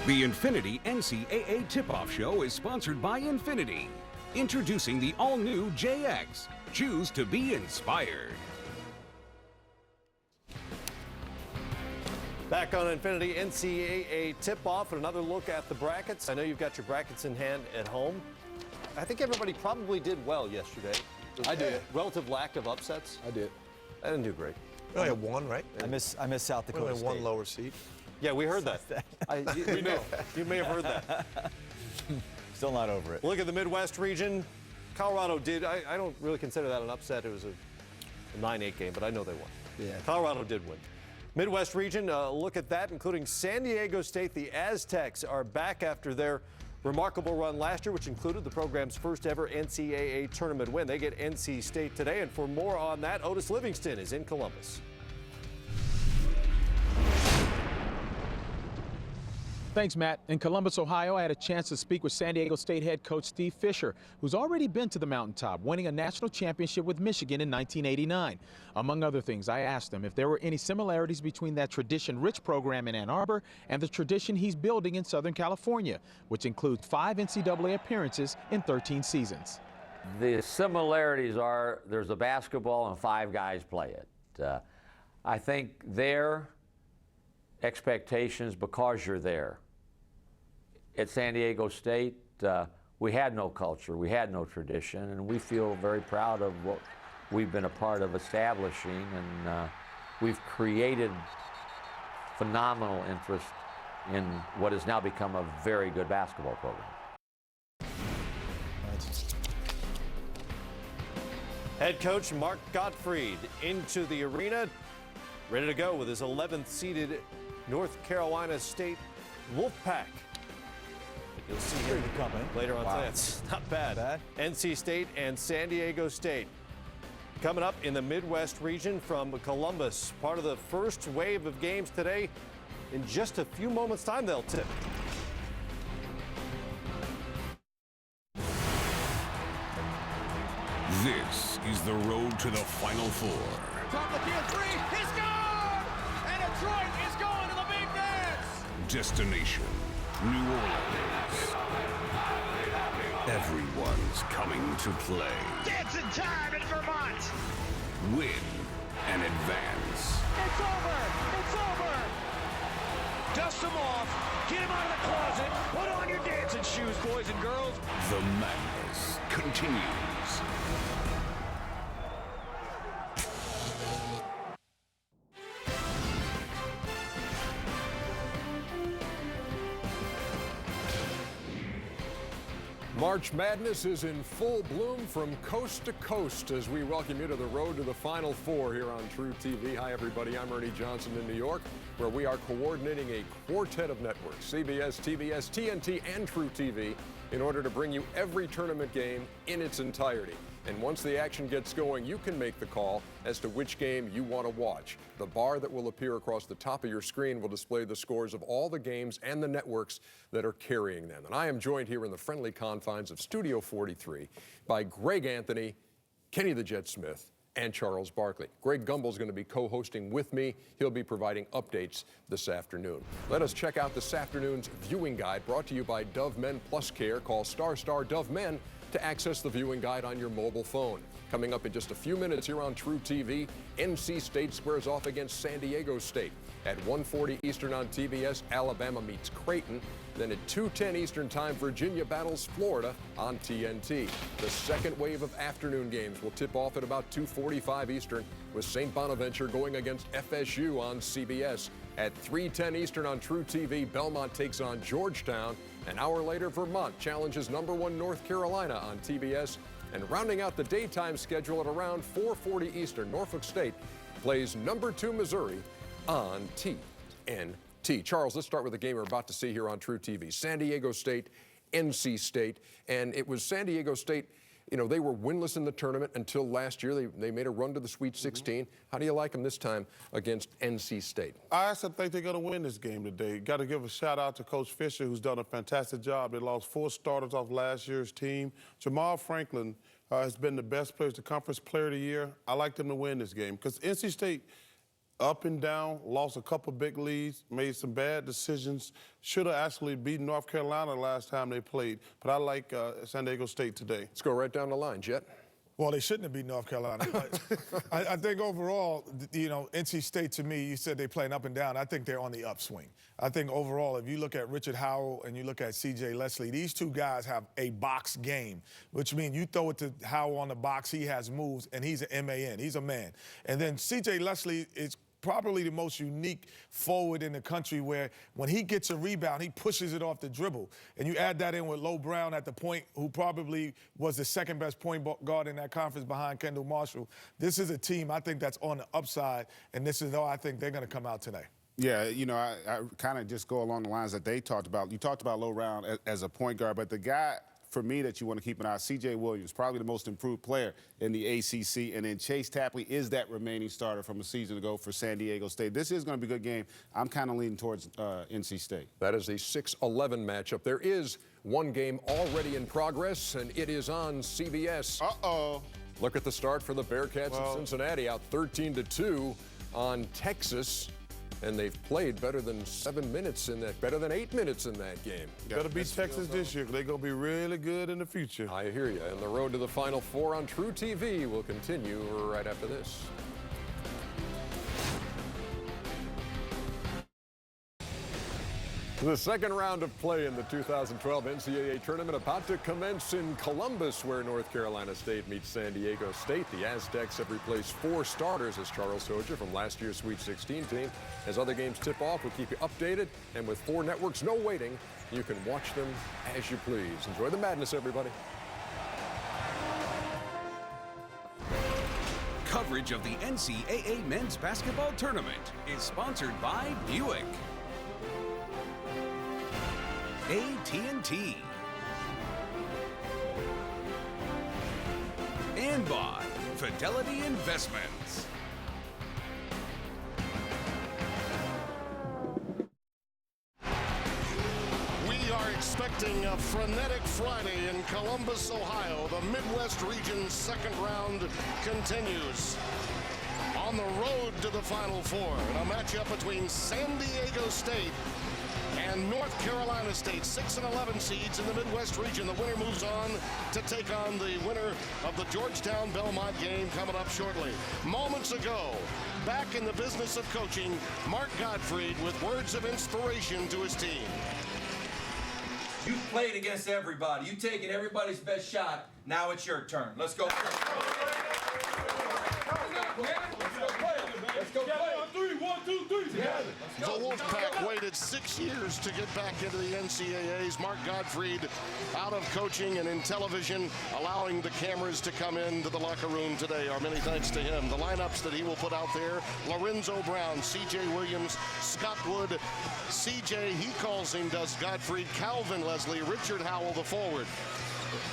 The Infinity NCAA Tip-Off Show is sponsored by Infinity. Introducing the all-new JX. Choose to be inspired. Back on Infinity NCAA Tip-Off and another look at the brackets. I know you've got your brackets in hand at home. I think everybody probably did well yesterday. I did. Relative lack of upsets. I did. I didn't do great. We only had one, right? I miss South Dakota Only State. one lower seed. Yeah, we heard that. We know. You may have heard that. Still not over it. Look at the Midwest region. Colorado did. I don't really consider that an upset. It was a 9-8 game, but I know they won. Yeah. Colorado did win. Midwest region, look at that, including San Diego State. The Aztecs are back after their remarkable run last year, which included the program's first ever NCAA tournament win. They get NC State today, and for more on that, Otis Livingston is in Columbus. Thanks, Matt. In Columbus, Ohio, I had a chance to speak with San Diego State head coach Steve Fisher, who's already been to the mountaintop, winning a national championship with Michigan in 1989. Among other things, I asked him if there were any similarities between that tradition-rich program in Ann Arbor and the tradition he's building in Southern California, which includes 5 NCAA appearances in 13 seasons. The similarities are there's a basketball and 5 guys play it. I think their expectations, because you're there. At San Diego State, we had no culture, we had no tradition, and we feel very proud of what we've been a part of establishing, and we've created phenomenal interest in what has now become a very good basketball program. Head coach Mark Gottfried into the arena, ready to go with his 11th seeded North Carolina State Wolfpack. You'll see him later on today. It's not bad. NC State and San Diego State. Coming up in the Midwest region from Columbus, part of the first wave of games today. In just a few moments' time, they'll tip. This is the road to the Final Four. Top of the field, 3, he's gone! And Detroit is going to the big dance! Destination, New Orleans. Everyone's coming to play. Dancing time in Vermont! Win and advance. It's over! It's over! Dust them off, get them out of the closet, put on your dancing shoes, boys and girls. The madness continues. March Madness is in full bloom from coast to coast as we welcome you to the road to the Final Four here on TruTV. Hi, everybody. I'm Ernie Johnson in New York, where we are coordinating a quartet of networks, CBS, TBS, TNT, and TruTV, in order to bring you every tournament game in its entirety. And once the action gets going, you can make the call as to which game you want to watch. The bar that will appear across the top of your screen will display the scores of all the games and the networks that are carrying them. And I am joined here in the friendly confines of Studio 43 by Greg Anthony, Kenny the Jet Smith, and Charles Barkley. Greg Gumbel's going to be co-hosting with me. He'll be providing updates this afternoon. Let us check out this afternoon's viewing guide brought to you by Dove Men Plus Care. Call ** Dove Men to access the viewing guide on your mobile phone. Coming up in just a few minutes here on TruTV, NC State squares off against San Diego State. At 1:40 Eastern on TBS, Alabama meets Creighton. Then at 2:10 Eastern Time, Virginia battles Florida on TNT. The second wave of afternoon games will tip off at about 2:45 Eastern, with St. Bonaventure going against FSU on CBS. At 3:10 Eastern on TruTV, Belmont takes on Georgetown. An hour later, Vermont challenges #1 North Carolina on TBS. And rounding out the daytime schedule at around 4:40 Eastern, Norfolk State plays #2 Missouri on TNT. Charles, let's start with the game we're about to see here on TruTV. San Diego State, NC State. And it was San Diego State, you know, they were winless in the tournament until last year. They made a run to the Sweet 16. How do you like them this time against NC State? I actually think they're going to win this game today. Got to give a shout out to Coach Fisher, who's done a fantastic job. They lost 4 starters off last year's team. Jamal Franklin has been the best player, the conference player of the year. I like them to win this game because NC State, up and down, lost a couple big leads, made some bad decisions. Should have actually beaten North Carolina last time they played. But I like San Diego State today. Let's go right down the line, Jet. Well, they shouldn't have beat North Carolina. I think overall, you know, NC State, to me, you said they're playing up and down. I think they're on the upswing. I think overall, if you look at Richard Howell and you look at C.J. Leslie, these two guys have a box game, which means you throw it to Howell on the box, he has moves, and he's an man. He's a man. And then C.J. Leslie is probably the most unique forward in the country, where when he gets a rebound, he pushes it off the dribble. And you add that in with Low Brown at the point, who probably was the second best point guard in that conference behind Kendall Marshall. This is a team, I think, that's on the upside, and this is how I think they're going to come out today. Yeah, you know, I kind of just go along the lines that they talked about. You talked about Low Brown as a point guard, but the guy, for me, that you want to keep an eye on, C.J. Williams, probably the most improved player in the ACC, and then Chase Tapley is that remaining starter from a season ago for San Diego State. This is going to be a good game. I'm kind of leaning towards NC State. That is a 6-11 matchup. There is one game already in progress, and it is on CBS. Uh-oh. Look at the start for the Bearcats of Cincinnati, out 13-2 on Texas. And they've played better than 7 minutes in that, better than 8 minutes in that game. Better beat Texas this year, because they're going to be really good in the future. I hear you. And the road to the Final Four on TruTV will continue right after this. The second round of play in the 2012 NCAA tournament about to commence in Columbus, where North Carolina State meets San Diego State. The Aztecs have replaced 4 starters as Charles Soja from last year's Sweet 16 team. As other games tip off, we'll keep you updated. And with 4 networks, no waiting, you can watch them as you please. Enjoy the madness, everybody. Coverage of the NCAA men's basketball tournament is sponsored by Buick, AT&T, and by Fidelity Investments. We are expecting a frenetic Friday in Columbus, Ohio. The Midwest region's second round continues. On the road to the Final Four, in a matchup between San Diego State and North Carolina State, 6 and 11 seeds in the Midwest region. The winner moves on to take on the winner of the Georgetown-Belmont game coming up shortly. Moments ago, back in the business of coaching, Mark Gottfried with words of inspiration to his team. You've played against everybody. You've taken everybody's best shot. Now it's your turn. Let's go. Let's go play. 3, 1, 2, 3. Together. The Wolfpack waited 6 years to get back into the NCAAs. Mark Gottfried out of coaching and in television, allowing the cameras to come into the locker room today. Our many thanks to him. The lineups that he will put out there: Lorenzo Brown, C.J. Williams, Scott Wood, C.J., he calls him, does Gottfried, Calvin Leslie, Richard Howell, the forward,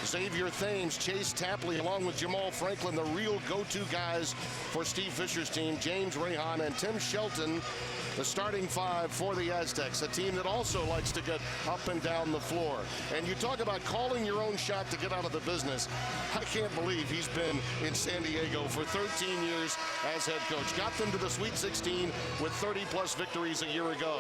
Xavier Thames, Chase Tapley, along with Jamal Franklin, the real go-to guys for Steve Fisher's team, James Rahan and Tim Shelton, the starting 5 for the Aztecs, a team that also likes to get up and down the floor. And you talk about calling your own shot to get out of the business. I can't believe he's been in San Diego for 13 years as head coach. Got them to the Sweet 16 with 30-plus victories a year ago.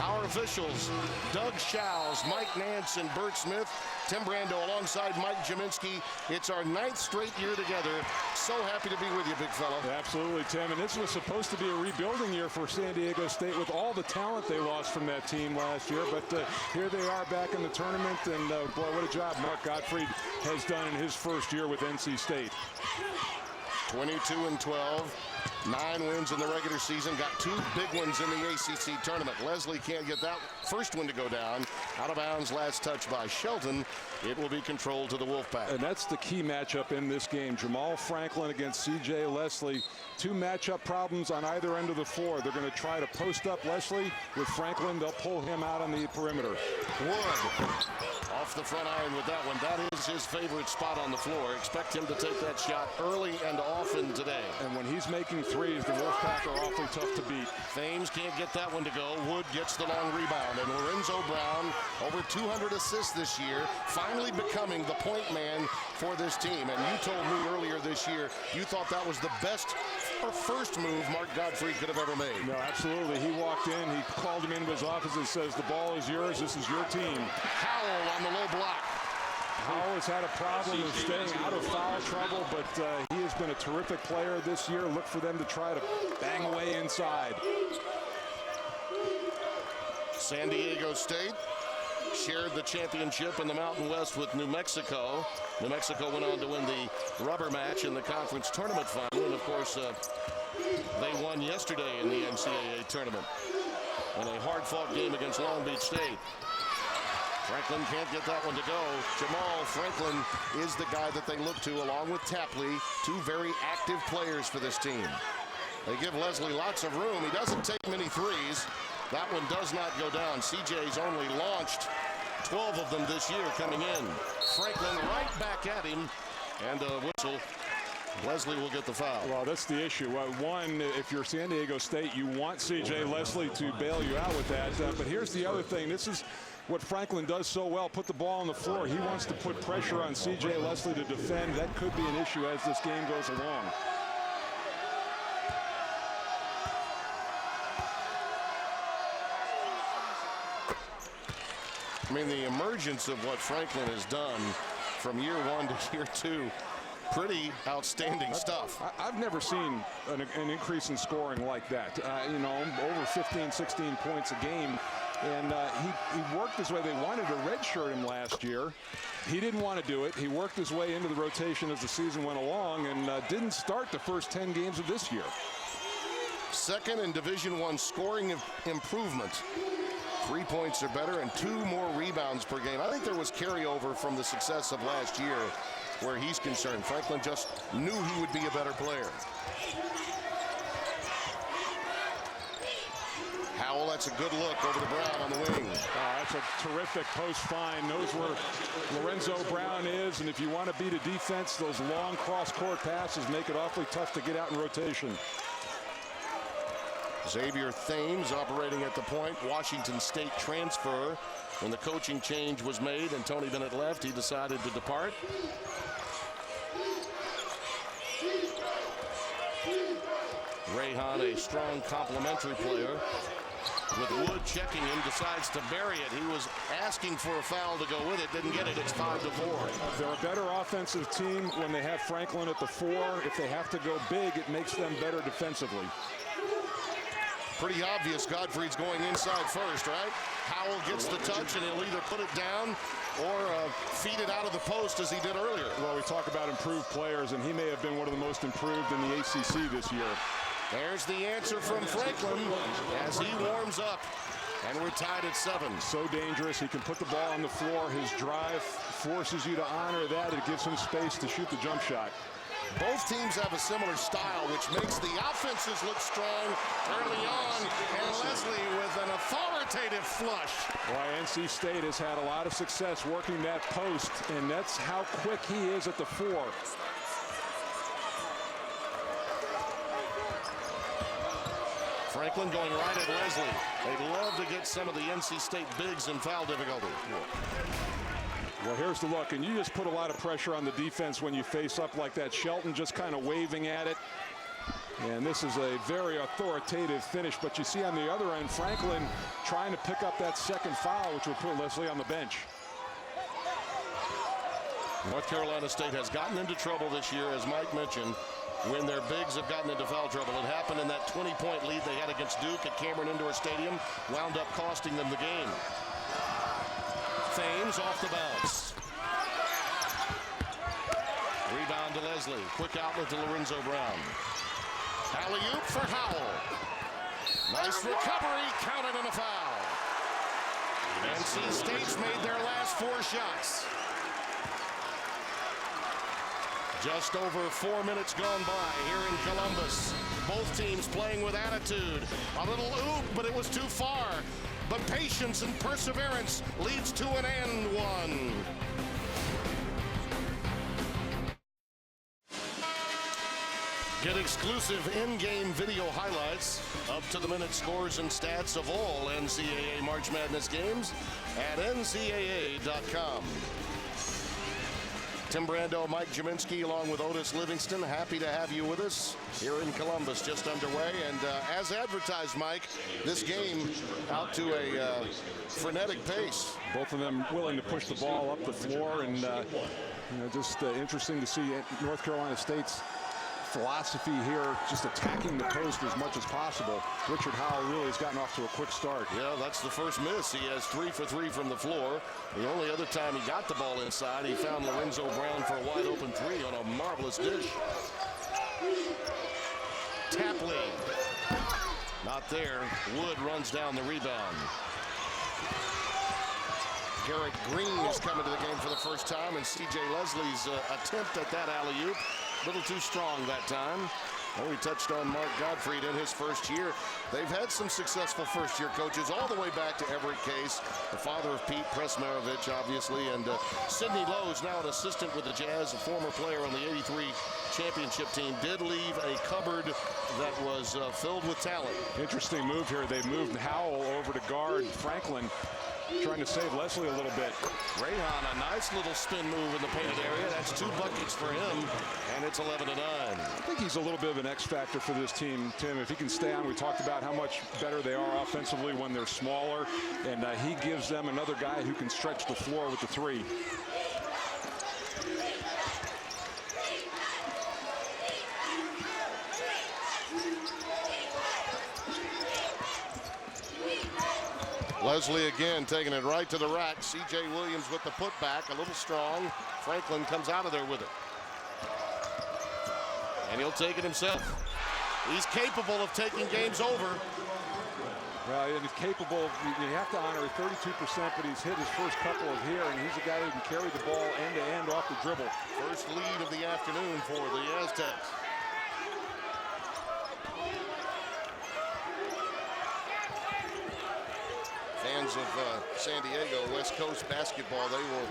Our officials: Doug Schau's, Mike Nance, and Bert Smith. Tim Brando alongside Mike Jaminski. It's our 9th straight year together. So happy to be with you, big fella. Absolutely, Tim. And this was supposed to be a rebuilding year for San Diego State with all the talent they lost from that team last year. But here they are back in the tournament. And, boy, what a job Mark Gottfried has done in his first year with NC State. 22-12. 9 wins in the regular season, got 2 big ones in the ACC tournament. Leslie can't get that first one to go down. Out of bounds, last touch by Shelton. It will be controlled to the Wolfpack. And that's the key matchup in this game. Jamal Franklin against C.J. Leslie. 2 matchup problems on either end of the floor. They're going to try to post up Leslie. With Franklin, they'll pull him out on the perimeter. Wood off the front iron with that one. That is is his favorite spot on the floor. Expect him to take that shot early and often today. And when he's making threes, the Wolfpack are awfully tough to beat. Thames can't get that one to go. Wood gets the long rebound. And Lorenzo Brown, over 200 assists this year, finally becoming the point man for this team. And you told me earlier this year you thought that was the best first move Mark Gottfried could have ever made. No, absolutely. He walked in, he called him into his office and says, the ball is yours, this is your team. Howell on the low block. Howell has had a problem of staying out of foul trouble, but he has been a terrific player this year. Look for them to try to bang away inside. San Diego State shared the championship in the Mountain West with New Mexico. New Mexico went on to win the rubber match in the conference tournament final. And, of course, they won yesterday in the NCAA tournament in a hard-fought game against Long Beach State. Franklin can't get that one to go. Jamal Franklin is the guy that they look to, along with Tapley, two very active players for this team. They give Leslie lots of room. He doesn't take many threes. That one does not go down. CJ's only launched 12 of them this year coming in. Franklin right back at him, and a whistle. Leslie will get the foul. Well, that's the issue. One, if you're San Diego State, you want C.J. Leslie to bail you out with that. But here's the other thing. This is what Franklin does so well, put the ball on the floor. He wants to put pressure on C.J. Leslie to defend. That could be an issue as this game goes along. I mean, the emergence of what Franklin has done from year one to year two, pretty outstanding stuff. I've never seen an increase in scoring like that. You know, over 15, 16 points a game. And he worked his way. They wanted to redshirt him last year. He didn't want to do it. He worked his way into the rotation as the season went along and didn't start the first 10 games of this year. Second in Division I scoring improvement. 3 points or better and 2 more rebounds per game. I think there was carryover from the success of last year where he's concerned. Franklin just knew he would be a better player. Howell, that's a good look over to Brown on the wing. That's a terrific post find. Knows where Lorenzo Brown is, and if you want to beat a defense, those long cross-court passes make it awfully tough to get out in rotation. Xavier Thames operating at the point. Washington State transfer. When the coaching change was made and Tony Bennett left, he decided to depart. Rayhan, a strong complementary player. With Wood checking him, decides to bury it. He was asking for a foul to go with it, didn't get it. It's 5-4. They're a better offensive team when they have Franklin at the 4. If they have to go big, it makes them better defensively. Pretty obvious Gottfried's going inside first, right? Howell gets the touch, and he'll either put it down or feed it out of the post as he did earlier. Well, we talk about improved players, and he may have been one of the most improved in the ACC this year. There's the answer from Franklin as he warms up, and we're tied at 7. So dangerous. He can put the ball on the floor. His drive forces you to honor that. It gives him space to shoot the jump shot. Both teams have a similar style, which makes the offenses look strong early on. And Leslie with an authoritative flush. Well, NC State has had a lot of success working that post, and that's how quick he is at the 4. Franklin going right at Leslie. They'd love to get some of the NC State bigs in foul difficulty. Well, here's the look, and you just put a lot of pressure on the defense when you face up like that. Shelton just kind of waving at it. And this is a very authoritative finish, but you see on the other end, Franklin trying to pick up that second foul, which would put Leslie on the bench. North Carolina State has gotten into trouble this year, as Mike mentioned, when their bigs have gotten into foul trouble. It happened in that 20-point lead they had against Duke at Cameron Indoor Stadium, wound up costing them the game. Thames off the bounce. Rebound to Leslie. Quick outlet to Lorenzo Brown. Alley-oop for Howell. Nice recovery, counted in a foul. NC State's made their last 4 shots. Just over 4 minutes gone by here in Columbus. Both teams playing with attitude. A little oop, but it was too far. But patience and perseverance leads to an and one. Get exclusive in-game video highlights, up-to-the-minute scores and stats of all NCAA March Madness games at ncaa.com. Tim Brando, Mike Jaminski, along with Otis Livingston, happy to have you with us here in Columbus, just underway. And as advertised, Mike, this game out to a frenetic pace. Both of them willing to push the ball up the floor, and just interesting to see North Carolina State's philosophy here, just attacking the post as much as possible. Richard Howell really has gotten off to a quick start. Yeah, that's the first miss. He has 3 for 3 from the floor. The only other time he got the ball inside, he found Lorenzo Brown for a wide open 3 on a marvelous dish. Tapley, not there. Wood runs down the rebound. Garrett Green is coming to the game for the first time, and C.J. Leslie's attempt at that alley-oop, a little too strong that time. Oh, we touched on Mark Gottfried in his first year. They've had some successful first-year coaches all the way back to Everett Case, the father of Pete Presmarovich, obviously, and Sidney Lowe is now an assistant with the Jazz, a former player on the '83 championship team, did leave a cupboard that was filled with talent. Interesting move here. They moved Howell over to guard Franklin, trying to save Leslie a little bit. Rayhan, a nice little spin move in the painted area. That's 2 buckets for him, and it's 11-9. I think he's a little bit of an X factor for this team, Tim. If he can stay on, we talked about how much better they are offensively when they're smaller, and he gives them another guy who can stretch the floor with the 3. Leslie again taking it right to the rack. C.J. Williams with the putback, a little strong. Franklin comes out of there with it. And he'll take it himself. He's capable of taking games over. Well, and he's capable. You have to honor 32%, but he's hit his first couple of here, and he's a guy who can carry the ball end-to-end off the dribble. First lead of the afternoon for the Aztecs. Fans of San Diego, West Coast basketball, they will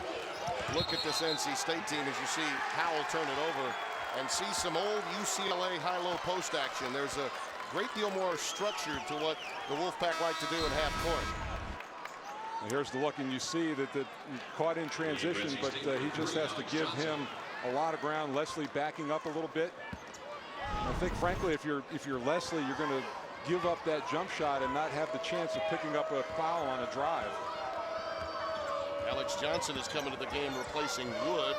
look at this NC State team as you see Howell turn it over and see some old UCLA high-low post action. There's a great deal more structure to what the Wolfpack like to do in half court. And here's the look, and you see that caught in transition, but he just has to give him a lot of ground. Leslie backing up a little bit. I think, frankly, if you're Leslie, you're going to give up that jump shot and not have the chance of picking up a foul on a drive. Alex Johnson is coming to the game replacing Wood.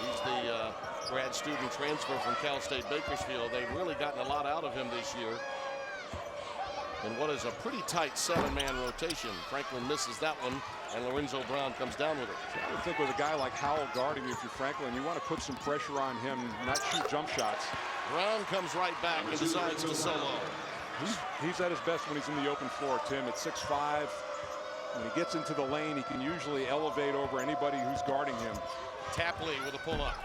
He's the grad student transfer from Cal State Bakersfield. They've really gotten a lot out of him this year in what is a pretty tight 7-man rotation. Franklin misses that one, and Lorenzo Brown comes down with it. I think with a guy like Howell guarding you, if you're Franklin, you want to put some pressure on him, not shoot jump shots. Brown comes right back and decides to solo. He's at his best when he's in the open floor, Tim. At 6'5", when he gets into the lane, he can usually elevate over anybody who's guarding him. Tapley with a pull-up.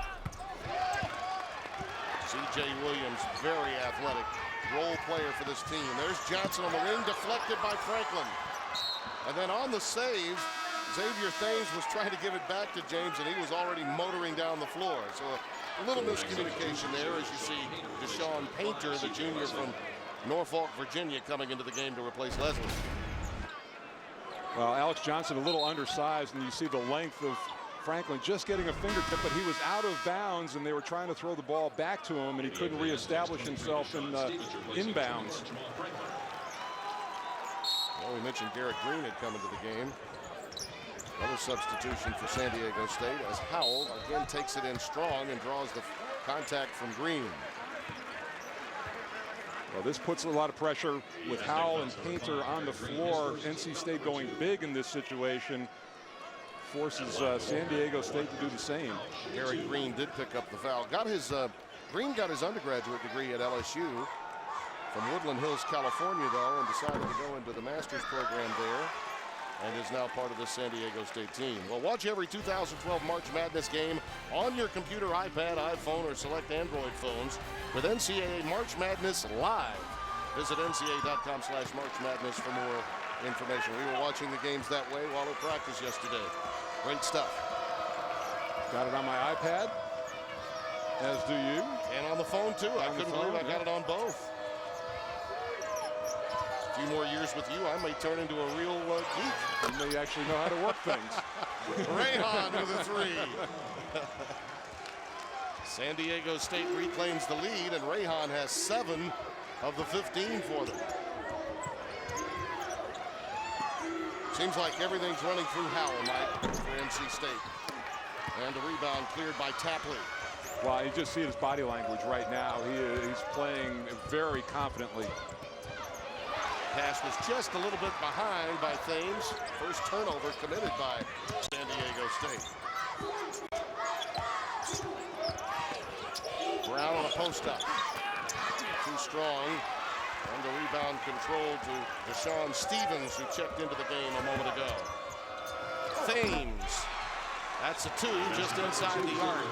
C.J. Williams, very athletic role player for this team. There's Johnson on the wing, deflected by Franklin. And then on the save, Xavier Thames was trying to give it back to James, and he was already motoring down the floor. So a little miscommunication there as you see Deshaun Painter, the junior from Norfolk, Virginia, coming into the game to replace Leslie. Well, Alex Johnson a little undersized, and you see the length of Franklin just getting a fingertip, but he was out of bounds, and they were trying to throw the ball back to him, and he couldn't reestablish himself in inbounds. Well, we mentioned Garrett Green had come into the game. Another substitution for San Diego State as Howell again takes it in strong and draws the contact from Green. Well, this puts a lot of pressure with Howell and Painter on the floor. NC State going big in this situation forces San Diego State to do the same. Gary Green did pick up the foul. Green got his undergraduate degree at LSU from Woodland Hills, California, though, and decided to go into the master's program there, and is now part of the San Diego State team. Well, watch every 2012 March Madness game on your computer, iPad, iPhone, or select Android phones with NCAA March Madness live. Visit ncaa.com/March Madness for more information. We were watching the games that way while at practice yesterday. Great stuff. Got it on my iPad. As do you. And on the phone, too. I couldn't believe I got it on both. A few more years with you, I may turn into a real geek. You may actually know how to work things. Rayhan with a 3. San Diego State reclaims the lead, and Rayhan has 7 of the 15 for them. Seems like everything's running through Howell, Mike, for NC State. And the rebound cleared by Tapley. Well, you just see his body language right now. He's playing very confidently. Pass was just a little bit behind by Thames. First turnover committed by San Diego State. Brown on a post-up. Too strong. And the rebound controlled to Deshaun Stevens, who checked into the game a moment ago. Thames. That's a 2 just inside the arc.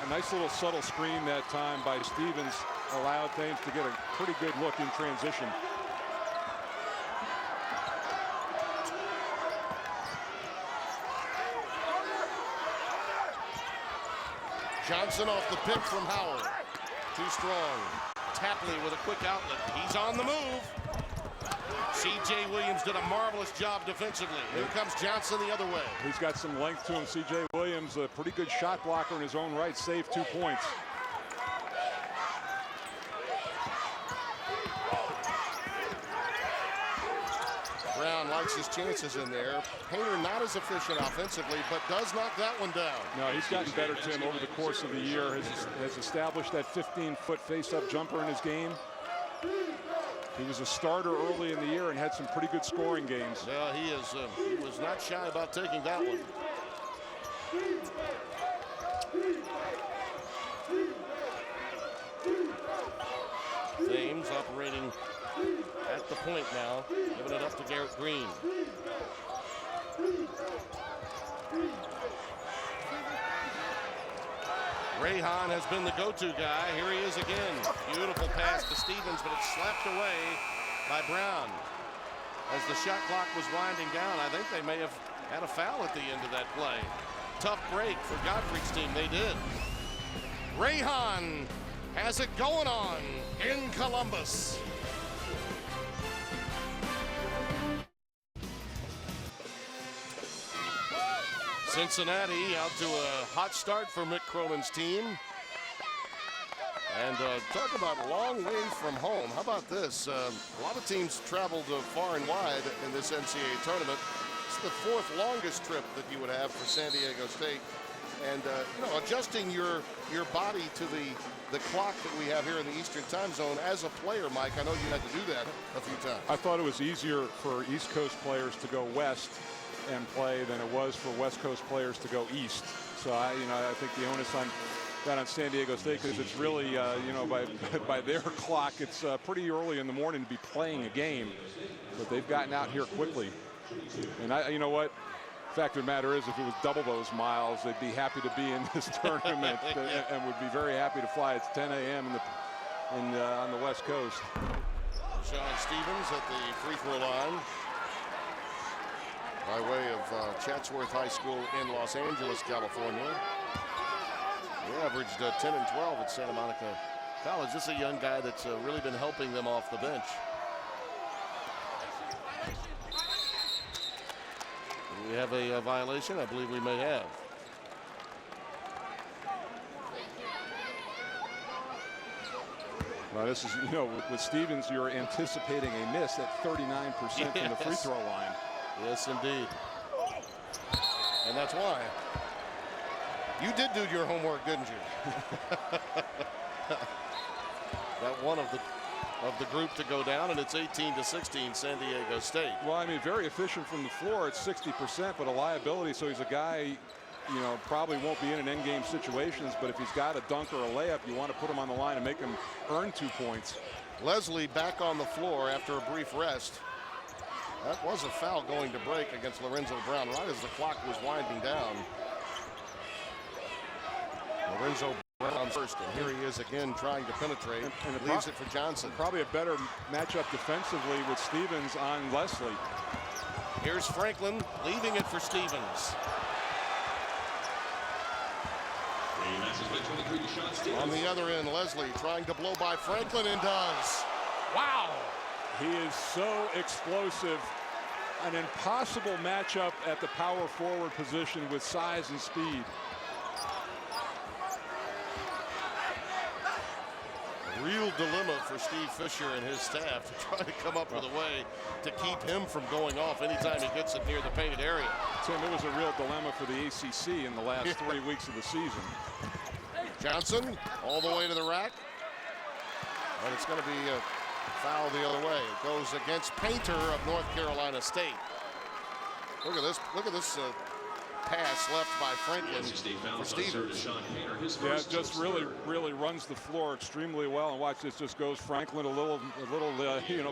A nice little subtle screen that time by Stevens allowed Thames to get a pretty good look in transition. Johnson off the pick from Howell. Too strong. Tapley with a quick outlet. He's on the move. C.J. Williams did a marvelous job defensively. Here comes Johnson the other way. He's got some length to him. C.J. Williams, a pretty good shot blocker in his own right, saved 2 points. Brown likes his chances in there. Painter not as efficient offensively, but does knock that one down. No, he's gotten better, Tim, over the course of the year. Has established that 15-foot face-up jumper in his game. He was a starter early in the year and had some pretty good scoring games. Yeah, he was not shy about taking that one. Thames operating at the point now, giving it up to Garrett Green. Rayhan has been the go-to guy. Here he is again. Beautiful pass to Stevens, but it's slapped away by Brown. As the shot clock was winding down, I think they may have had a foul at the end of that play. Tough break for Godfrey's team. They did. Rayhan has it going on in Columbus. Cincinnati out to a hot start for Mick Cronin's team. And talk about a long way from home. How about this? A lot of teams traveled far and wide in this NCAA tournament. It's the 4th longest trip that you would have for San Diego State. And, you know, adjusting your body to the clock that we have here in the Eastern time zone. As a player, Mike, I know you had to do that a few times. I thought it was easier for East Coast players to go west and play than it was for West Coast players to go east. So I think the onus on San Diego State, because it's really, you know, by their clock, it's pretty early in the morning to be playing a game. But they've gotten out here quickly. And you know what? Fact of the matter is, if it was double those miles, they'd be happy to be in this tournament and would be very happy to fly. It's 10 a.m. on the West Coast. Sean Stevens at the free throw line by way of Chatsworth High School in Los Angeles, California. He averaged 10 and 12 at Santa Monica College. This is a young guy that's really been helping them off the bench. Do we have a violation? I believe we may have. Well, this is, you know, with Stevens, you're anticipating a miss at 39% from the free throw line. Yes, indeed. And that's why. You did do your homework, didn't you? That one of the group to go down, and it's 18-16 San Diego State. Well, I mean, very efficient from the floor at 60%, but a liability. So he's a guy, you know, probably won't be in an end game situations, but if he's got a dunk or a layup, you want to put him on the line and make him earn 2 points. Leslie back on the floor after a brief rest. That was a foul going to break against Lorenzo Brown right as the clock was winding down. Lorenzo Brown first, and here he is again trying to penetrate, and leaves it for Johnson. Probably a better matchup defensively with Stevens on Leslie. Here's Franklin leaving it for Stevens. On the other end, Leslie trying to blow by Franklin and does. Wow! He is so explosive. An impossible matchup at the power forward position with size and speed. A real dilemma for Steve Fisher and his staff to try to come up with a way to keep him from going off anytime he gets it near the painted area. Tim, it was a real dilemma for the ACC in the last 3 weeks of the season. Johnson all the way to the rack. And it's going to be a foul the other way. It goes against Painter of North Carolina State. Look at this. Look at this pass left by Franklin for Stevens. Yeah, it just really runs the floor extremely well. And watch this, just goes Franklin a little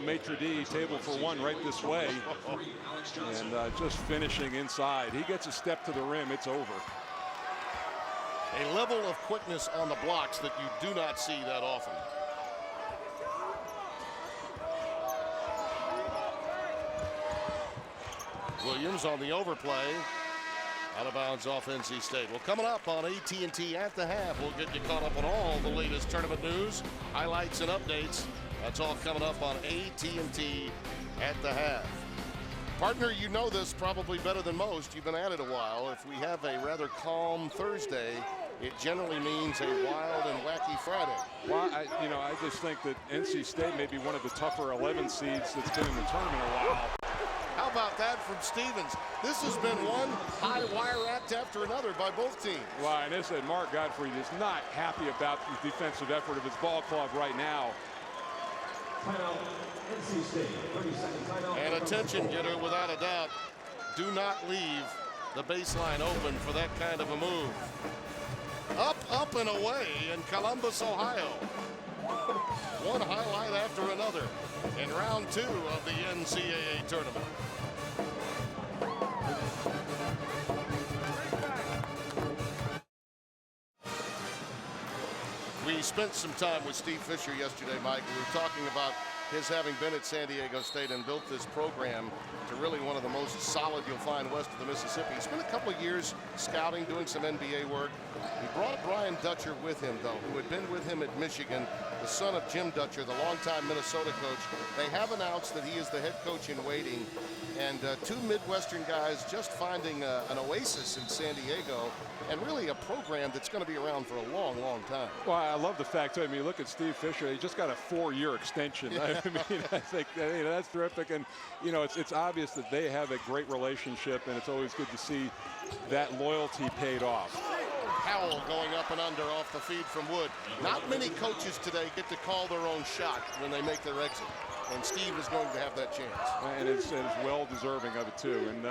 maitre d' table for one right this way, and just finishing inside. He gets a step to the rim, it's over. A level of quickness on the blocks that you do not see that often. Williams on the overplay. Out of bounds off NC State. Well, coming up on AT&T at the half, we'll get you caught up on all the latest tournament news, highlights, and updates. That's all coming up on AT&T at the half. Partner, you know this probably better than most. You've been at it a while. If we have a rather calm Thursday, it generally means a wild and wacky Friday. Well, I just think that NC State may be one of the tougher 11 seeds that's been in the tournament a while. How about that from Stevens? This has been one high wire act after another by both teams. Well, and this said Mark Gottfried is not happy about the defensive effort of his ball club right now. And attention getter without a doubt. Do not leave the baseline open for that kind of a move. Up, up, and away in Columbus, Ohio. One highlight after another in round 2 of the NCAA tournament. We spent some time with Steve Fisher yesterday, Mike. We were talking about his having been at San Diego State and built this program to really one of the most solid you'll find west of the Mississippi. He spent a couple of years scouting, doing some NBA work. He brought Brian Dutcher with him, though, who had been with him at Michigan, the son of Jim Dutcher, the longtime Minnesota coach. They have announced that he is the head coach in waiting, and two Midwestern guys just finding an oasis in San Diego, and really a program that's going to be around for a long, long time. Well, I love the fact, I mean, look at Steve Fisher. He just got a 4-year extension. Yeah. I mean, I think that's terrific. And, it's obvious that they have a great relationship, and it's always good to see that loyalty paid off. Howell going up and under off the feed from Wood. Not many coaches today get to call their own shot when they make their exit. And Steve is going to have that chance. And it's well deserving of it, too. And,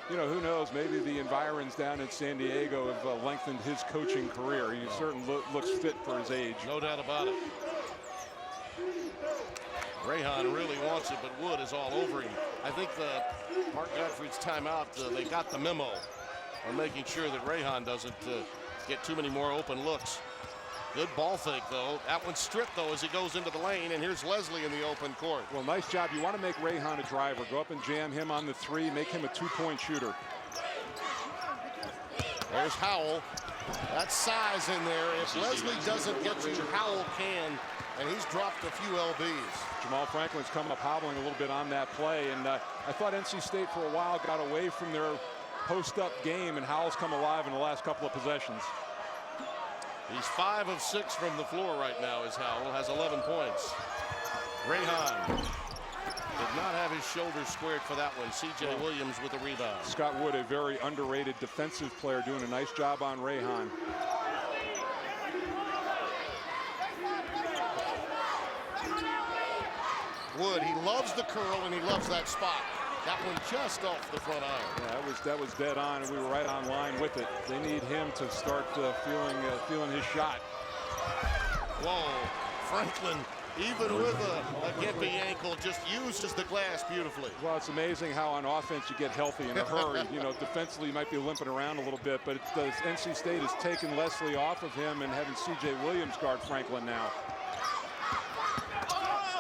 who knows, maybe the environs down in San Diego have lengthened his coaching career. He certainly looks fit for his age. No doubt about it. Rayhan really wants it, but Wood is all over him. I think Mark Gottfried's timeout, they got the memo on making sure that Rayhan doesn't get too many more open looks. Good ball fake, though. That one's stripped, though, as he goes into the lane, and here's Leslie in the open court. Well, nice job. You want to make Rayhan a driver. Go up and jam him on the 3, make him a 2-point shooter. There's Howell. That's size in there. If Leslie doesn't get you, Howell can, and he's dropped a few LBs. Jamal Franklin's come up hobbling a little bit on that play, and I thought NC State for a while got away from their post-up game, and Howell's come alive in the last couple of possessions. He's 5 of 6 from the floor right now as Howell has 11 points. Rayhan did not have his shoulders squared for that one. C.J. Williams with a rebound. Scott Wood, a very underrated defensive player, doing a nice job on Rayhan. Wood, he loves the curl and he loves that spot. That one just off the front iron. Yeah, that was dead on, and we were right on line with it. They need him to start feeling his shot. Whoa, Franklin, even with a gimpy ankle, just uses the glass beautifully. Well, it's amazing how on offense you get healthy in a hurry. Defensively you might be limping around a little bit, but NC State has taken Leslie off of him and having C.J. Williams guard Franklin now.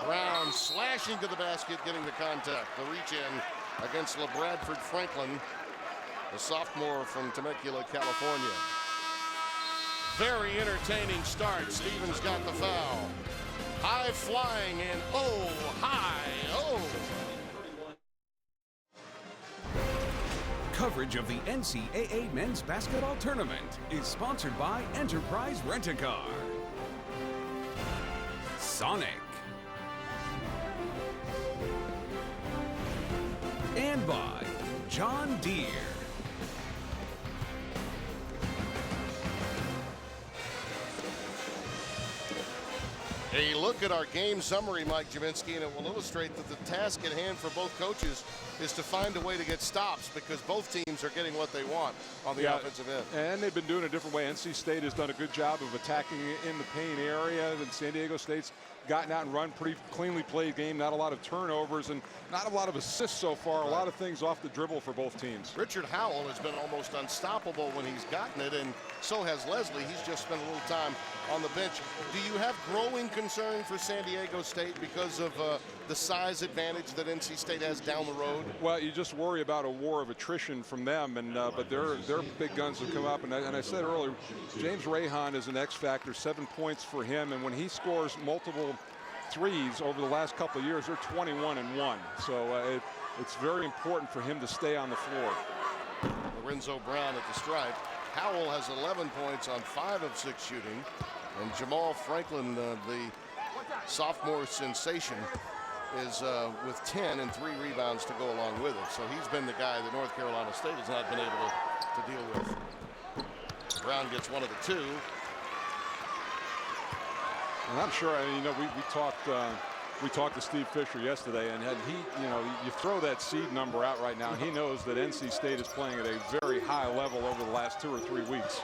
Brown slashing to the basket, getting the contact. The reach in against LeBradford Franklin, the sophomore from Temecula, California. Very entertaining start. Stevens got the foul. High flying and oh, high, oh. Coverage of the NCAA men's basketball tournament is sponsored by Enterprise Rent-A-Car, Sonic, and by John Deere. A look at our game summary, Mike Jaminski, and it will illustrate that the task at hand for both coaches is to find a way to get stops because both teams are getting what they want on the offensive end. And they've been doing it a different way. NC State has done a good job of attacking in the paint area, and San Diego State's gotten out and run pretty cleanly played game. Not a lot of turnovers and not a lot of assists so far. A lot of things off the dribble for both teams. Richard Howell has been almost unstoppable when he's gotten it, and so has Leslie. He's just spent a little time on the bench. Do you have growing concern for San Diego State because of the size advantage that NC State has down the road? Well, you just worry about a war of attrition from them, and but their big guns have come up. And I said earlier, James Rahan is an X factor. 7 points for him, and when he scores multiple threes over the last couple of years, they're 21-1. So it's very important for him to stay on the floor. Lorenzo Brown at the stripe. Howell has 11 points on 5 of 6 shooting, and Jamal Franklin, the sophomore sensation, is with 10 and 3 rebounds to go along with it. So he's been the guy that North Carolina State has not been able to deal with. Brown gets one of the 2. And I'm sure, we talked to Steve Fisher yesterday, and he, you throw that seed number out right now, and he knows that NC State is playing at a very high level over the last 2 or 3 weeks.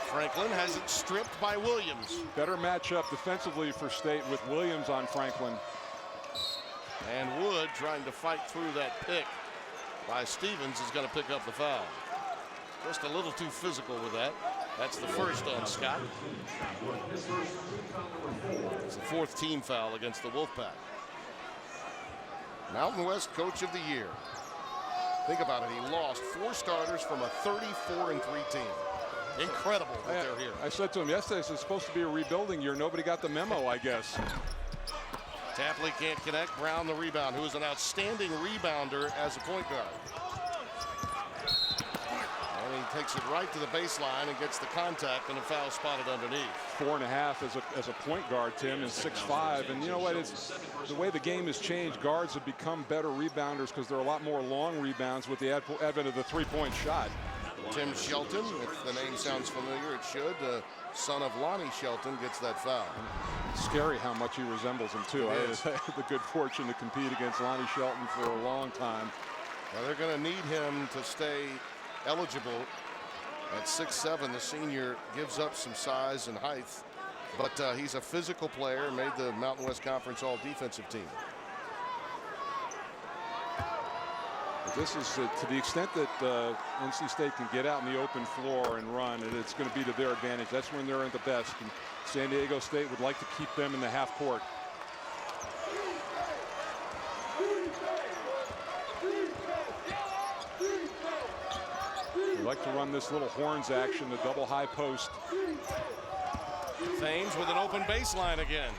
Franklin has it stripped by Williams. Better matchup defensively for State with Williams on Franklin. And Wood, trying to fight through that pick by Stevens, is going to pick up the foul. Just a little too physical with that. That's the first on Scott. It's the 4th team foul against the Wolfpack. Mountain West Coach of the Year. Think about it. He lost 4 starters from a 34-3 team. Incredible that they're here. I said to him yesterday, it's supposed to be a rebuilding year. Nobody got the memo, I guess. Tapley can't connect. Brown the rebound, who is an outstanding rebounder as a point guard. And he takes it right to the baseline and gets the contact, and a foul spotted underneath. 4.5 as a point guard, Tim, and 6'5". And you know what? It's the way the game has changed. Guards have become better rebounders because there are a lot more long rebounds with the advent of the 3-point shot. Tim Shelton, if the name sounds familiar, it should. Son of Lonnie Shelton gets that foul. Scary how much he resembles him, too. I had the good fortune to compete against Lonnie Shelton for a long time. Well, they're going to need him to stay eligible. At 6'7", the senior gives up some size and height, but he's a physical player, made the Mountain West Conference all-defensive team. This is to the extent that NC State can get out in the open floor and run, and it's going to be to their advantage. That's when they're at the best. And San Diego State would like to keep them in the half court. They like to run this little horns action, the double high post. Thames with an open baseline again.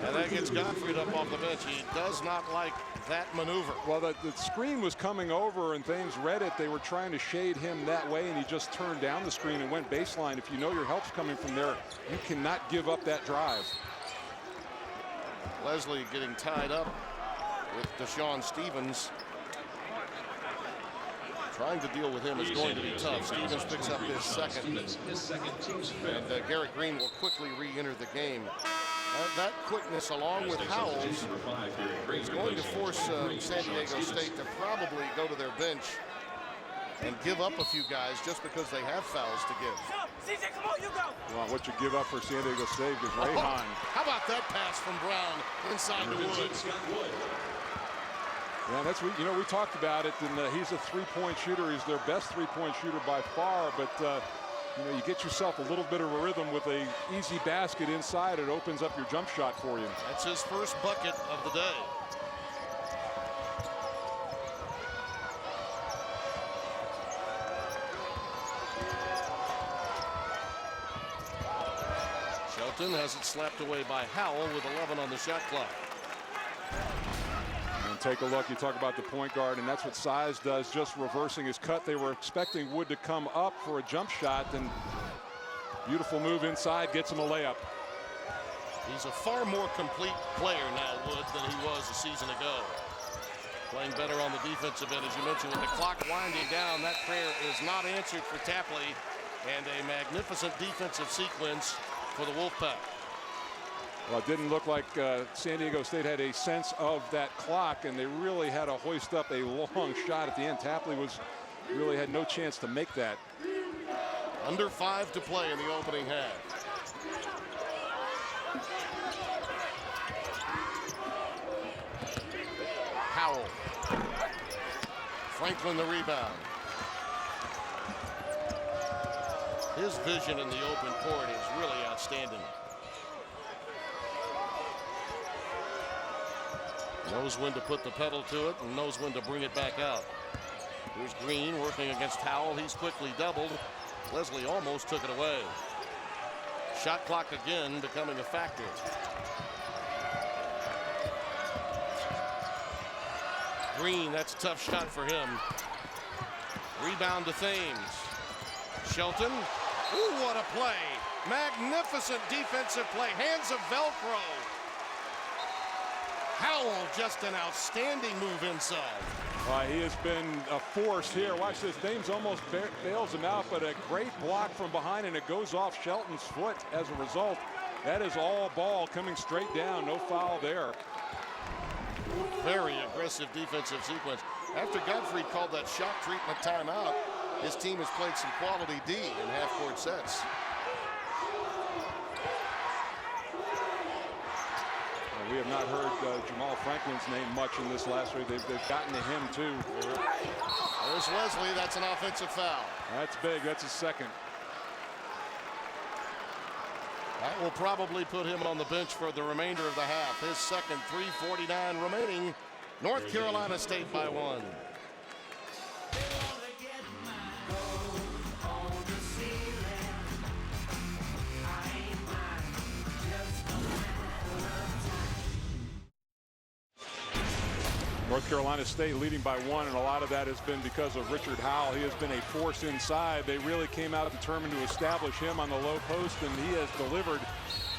And that gets Gottfried up off the bench. He does not like that maneuver. Well, the screen was coming over, and Thames read it. They were trying to shade him that way, and he just turned down the screen and went baseline. If you know your help's coming from there, you cannot give up that drive. Leslie getting tied up with Deshaun Stevens. Trying to deal with him is going to be tough. Stevens picks up his second. And Garrett Green will quickly re-enter the game. That quickness, along with Howell's, is going to force San Diego State to probably go to their bench and give up a few guys just because they have fouls to give. CJ, come on, you go. Well, what you give up for San Diego State is Rahan. How about that pass from Brown inside the Woods? Yeah, that's what, we talked about it, and he's a 3-point shooter. He's their best 3-point shooter by far, but you get yourself a little bit of a rhythm with a easy basket inside. It opens up your jump shot for you. That's his first bucket of the day. Shelton has it slapped away by Howell with 11 on the shot clock. And take a look. You talk about the point guard, and that's what Size does, just reversing his cut. They were expecting Wood to come up for a jump shot, and beautiful move inside, gets him a layup. He's a far more complete player now, Wood, than he was a season ago. Playing better on the defensive end, as you mentioned, with the clock winding down. That prayer is not answered for Tapley, and a magnificent defensive sequence for the Wolfpack. Well, it didn't look like San Diego State had a sense of that clock, and they really had to hoist up a long shot at the end. Tapley really had no chance to make that. Under 5 to play in the opening half. Howell. Franklin the rebound. His vision in the open court is really outstanding. Knows when to put the pedal to it and knows when to bring it back out. Here's Green working against Howell. He's quickly doubled. Leslie almost took it away. Shot clock again becoming a factor. Green, that's a tough shot for him. Rebound to Thames. Shelton. Ooh, what a play. Magnificent defensive play. Hands of Velcro. Howell, just an outstanding move inside. He has been a force here. Watch this. Thames almost bails him out, but a great block from behind, and it goes off Shelton's foot as a result. That is all ball coming straight down. No foul there. Very aggressive defensive sequence. After Godfrey called that shot treatment timeout, his team has played some quality D in half-court sets. We have not heard Jamal Franklin's name much in this last week. They've gotten to him, too. There's Leslie. That's an offensive foul. That's big. That's his second. That will probably put him on the bench for the remainder of the half. His second, 3:49 remaining. North Carolina State by 1. North Carolina State leading by 1, and a lot of that has been because of Richard Howell. He has been a force inside. They really came out determined to establish him on the low post, and he has delivered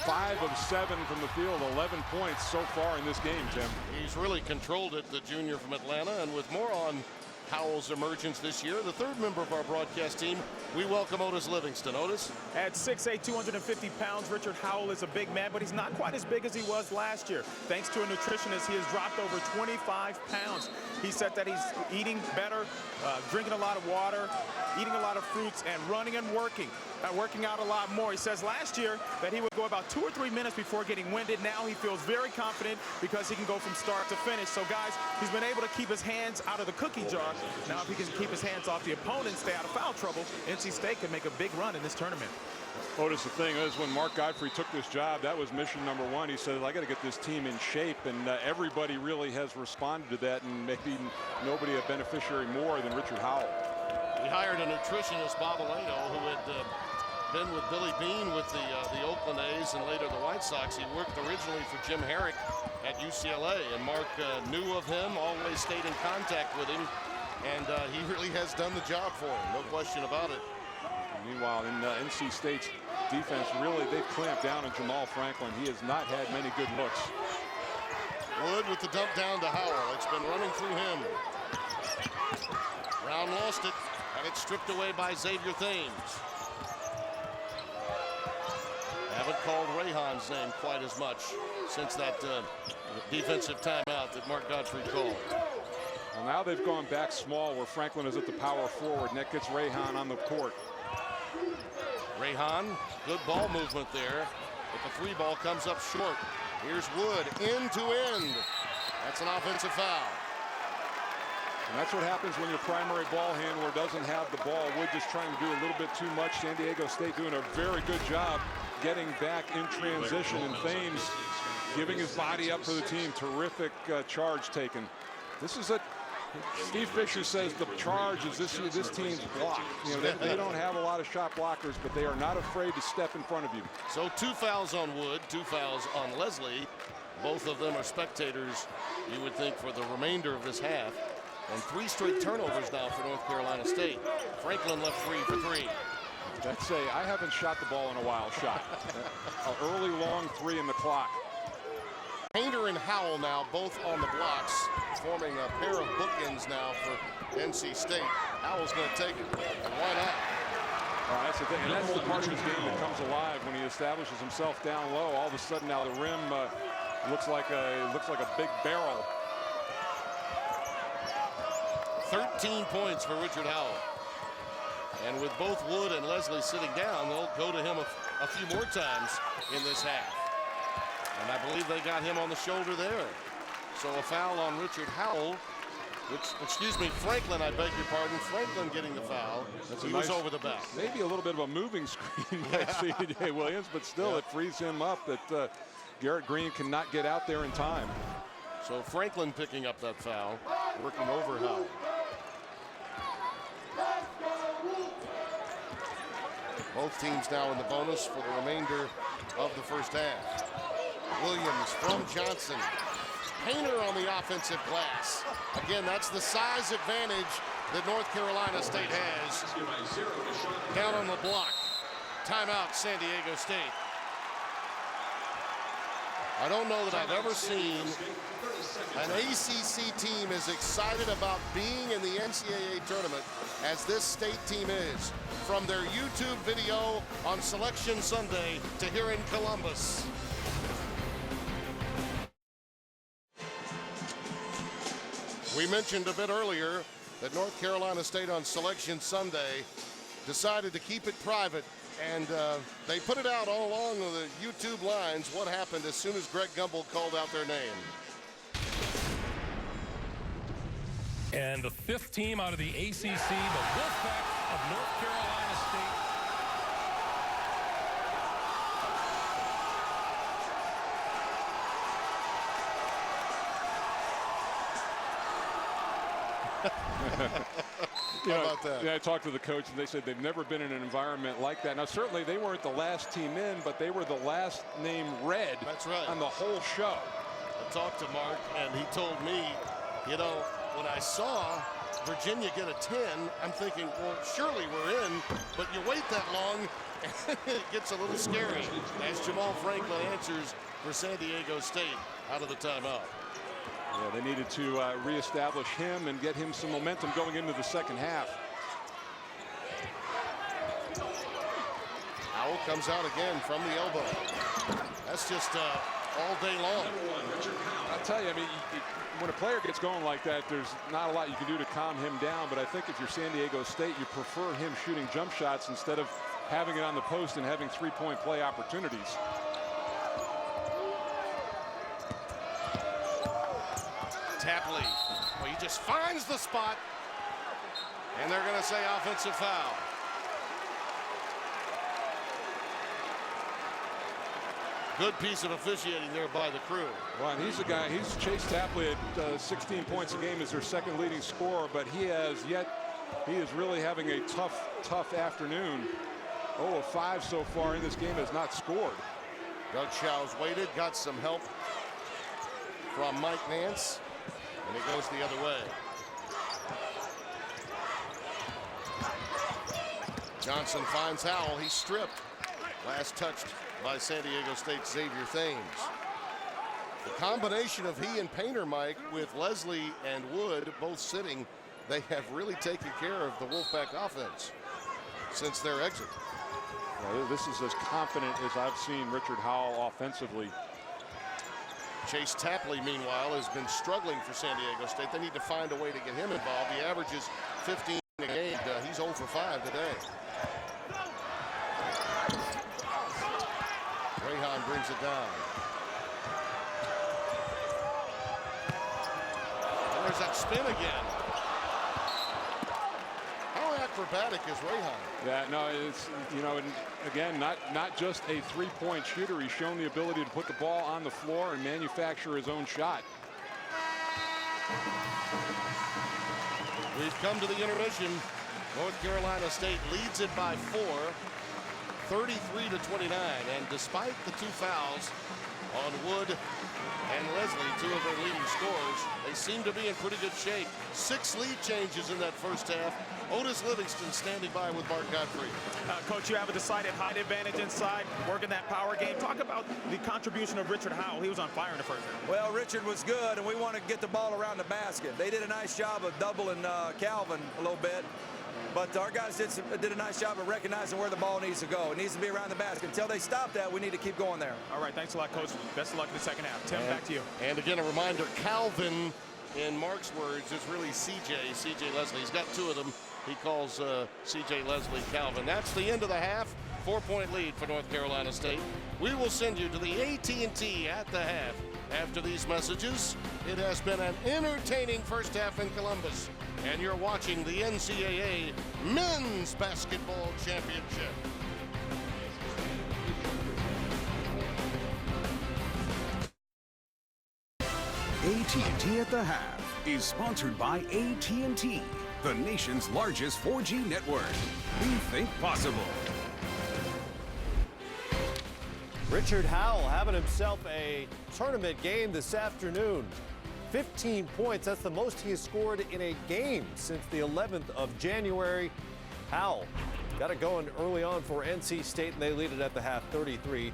5 of 7 from the field, 11 points so far in this game, Tim. He's really controlled it, the junior from Atlanta, and with more on Howell's emergence this year, the third member of our broadcast team, we welcome Otis Livingston. Otis? At 6'8", 250 pounds, Richard Howell is a big man, but he's not quite as big as he was last year. Thanks to a nutritionist, he has dropped over 25 pounds. He said that he's eating better, drinking a lot of water, eating a lot of fruits, and running and working out a lot more. He says last year that he would go about 2 or 3 minutes before getting winded. Now he feels very confident because he can go from start to finish. So, guys, he's been able to keep his hands out of the cookie jar. Now, if he can keep his hands off the opponent, stay out of foul trouble, NC State could make a big run in this tournament. Otis, the thing is, when Mark Godfrey took this job, that was mission number 1. He said, I got to get this team in shape, and everybody really has responded to that, and maybe nobody a beneficiary more than Richard Howell. He hired a nutritionist, Bob Aledo, who had been with Billy Bean with the Oakland A's and later the White Sox. He worked originally for Jim Herrick at UCLA, and Mark knew of him, always stayed in contact with him, and he really has done the job for him, no question about it. Meanwhile, in NC State's defense, really, they've clamped down on Jamal Franklin. He has not had many good looks. Wood with the dump down to Howell. It's been running through him. Brown lost it. Had it stripped away by Xavier Thames. Haven't called Rayhan's name quite as much since that defensive timeout that Mark Godfrey called. Well, now they've gone back small where Franklin is at the power forward, and that gets Rayhan on the court. Rayhan, good ball movement there, but the 3 ball comes up short. Here's Wood, end to end. That's an offensive foul. And that's what happens when your primary ball handler doesn't have the ball. Wood just trying to do a little bit too much. San Diego State doing a very good job getting back in transition, and Thames giving his body up for the team. Terrific charge taken. This is a Steve Fisher says the charge is this team's block. You know, they don't have a lot of shot blockers, but they are not afraid to step in front of you. So 2 fouls on Wood, 2 fouls on Leslie. Both of them are spectators, you would think, for the remainder of this half. And 3 straight turnovers now for North Carolina State. Franklin left free for 3. That's I haven't shot the ball in a while shot. An early long 3 in the clock. Painter and Howell now both on the blocks, forming a pair of bookends now for NC State. Howell's going to take it, and why not? That's the thing, and that's the part of his game that comes alive when he establishes himself down low. All of a sudden, now the rim looks like a big barrel. 13 points for Richard Howell, and with both Wood and Leslie sitting down, they'll go to him a few more times in this half. And I believe they got him on the shoulder there. So a foul on Richard Howell, Franklin, I beg your pardon. Franklin getting the foul. He was over the back. Maybe a little bit of a moving screen by C.J. Williams, but still it frees him up that Garrett Green cannot get out there in time. So Franklin picking up that foul, working over Howell. Both teams now in the bonus for the remainder of the first half. Williams from Johnson. Painter on the offensive glass. Again, that's the size advantage that North Carolina State has. Down on the block. Timeout, San Diego State. I don't know that I've ever seen an ACC team as excited about being in the NCAA tournament as this state team is. From their YouTube video on Selection Sunday to here in Columbus. We mentioned a bit earlier that North Carolina State on Selection Sunday decided to keep it private, and they put it out all along the YouTube lines what happened as soon as Greg Gumbel called out their name. And the 5th team out of the ACC, the Wolfpack of North Carolina State. How about that? Yeah, I talked to the coach, and they said they've never been in an environment like that. Now, certainly they weren't the last team in, but they were the last name read. That's right. On the whole show. I talked to Mark, and he told me, you know, when I saw Virginia get a 10, I'm thinking, well, surely we're in, but you wait that long, and it gets a little scary as Jamal Franklin answers for San Diego State out of the timeout. Yeah, they needed to reestablish him and get him some momentum going into the second half. Howell comes out again from the elbow. That's just all day long. I'll tell you, I mean, when a player gets going like that, there's not a lot you can do to calm him down, but I think if you're San Diego State, you prefer him shooting jump shots instead of having it on the post and having three-point play opportunities. Tapley, well, he just finds the spot, and they're going to say offensive foul. Good piece of officiating there by the crew. Well, and he's a guy, he's Chase Tapley at 16 points a game as their second leading scorer, but he is really having a tough afternoon. 0 of 5 so far in this game, has not scored. Doug Chow's waited, got some help from Mike Nance, and it goes the other way. Johnson finds Howell, he's stripped. Last touched by San Diego State's Xavier Thames. The combination of he and Painter, Mike, with Leslie and Wood both sitting, they have really taken care of the Wolfpack offense since their exit. Well, this is as confident as I've seen Richard Howell offensively. Chase Tapley, meanwhile, has been struggling for San Diego State. They need to find a way to get him involved. He averages 15 a game. He's 0 for 5 today. Rayhan brings it down. And there's that spin again. How acrobatic is Rayhan? Yeah, no, it's, you know, and again, not just a three-point shooter. He's shown the ability to put the ball on the floor and manufacture his own shot. We've come to the intermission. North Carolina State leads it by 4, 33-29. And despite the 2 fouls on Wood and Leslie, 2 of their leading scorers, they seem to be in pretty good shape. 6 lead changes in that first half. Otis Livingston standing by with Mark Godfrey. Coach, you have a decided height advantage inside, working that power game. Talk about the contribution of Richard Howell. He was on fire in the first half. Well, Richard was good, and we want to get the ball around the basket. They did a nice job of doubling Calvin a little bit, but our guys did a nice job of recognizing where the ball needs to go. It needs to be around the basket. Until they stop that, we need to keep going there. All right, thanks a lot, Coach. Best of luck in the second half. Tim, back to you. And again, a reminder, Calvin, in Mark's words, is really CJ Leslie. He's got 2 of them. He calls CJ Leslie Calvin. That's the end of the half. 4-point lead for North Carolina State. We will send you to the AT&T at the half. After these messages, it has been an entertaining first half in Columbus, and you're watching the NCAA Men's Basketball Championship. AT&T at the half is sponsored by AT&T, the nation's largest 4G network. We think possible. Richard Howell having himself a tournament game this afternoon. 15 points, that's the most he has scored in a game since the 11th of January. Howell got it going early on for NC State, and they lead it at the half 33-29.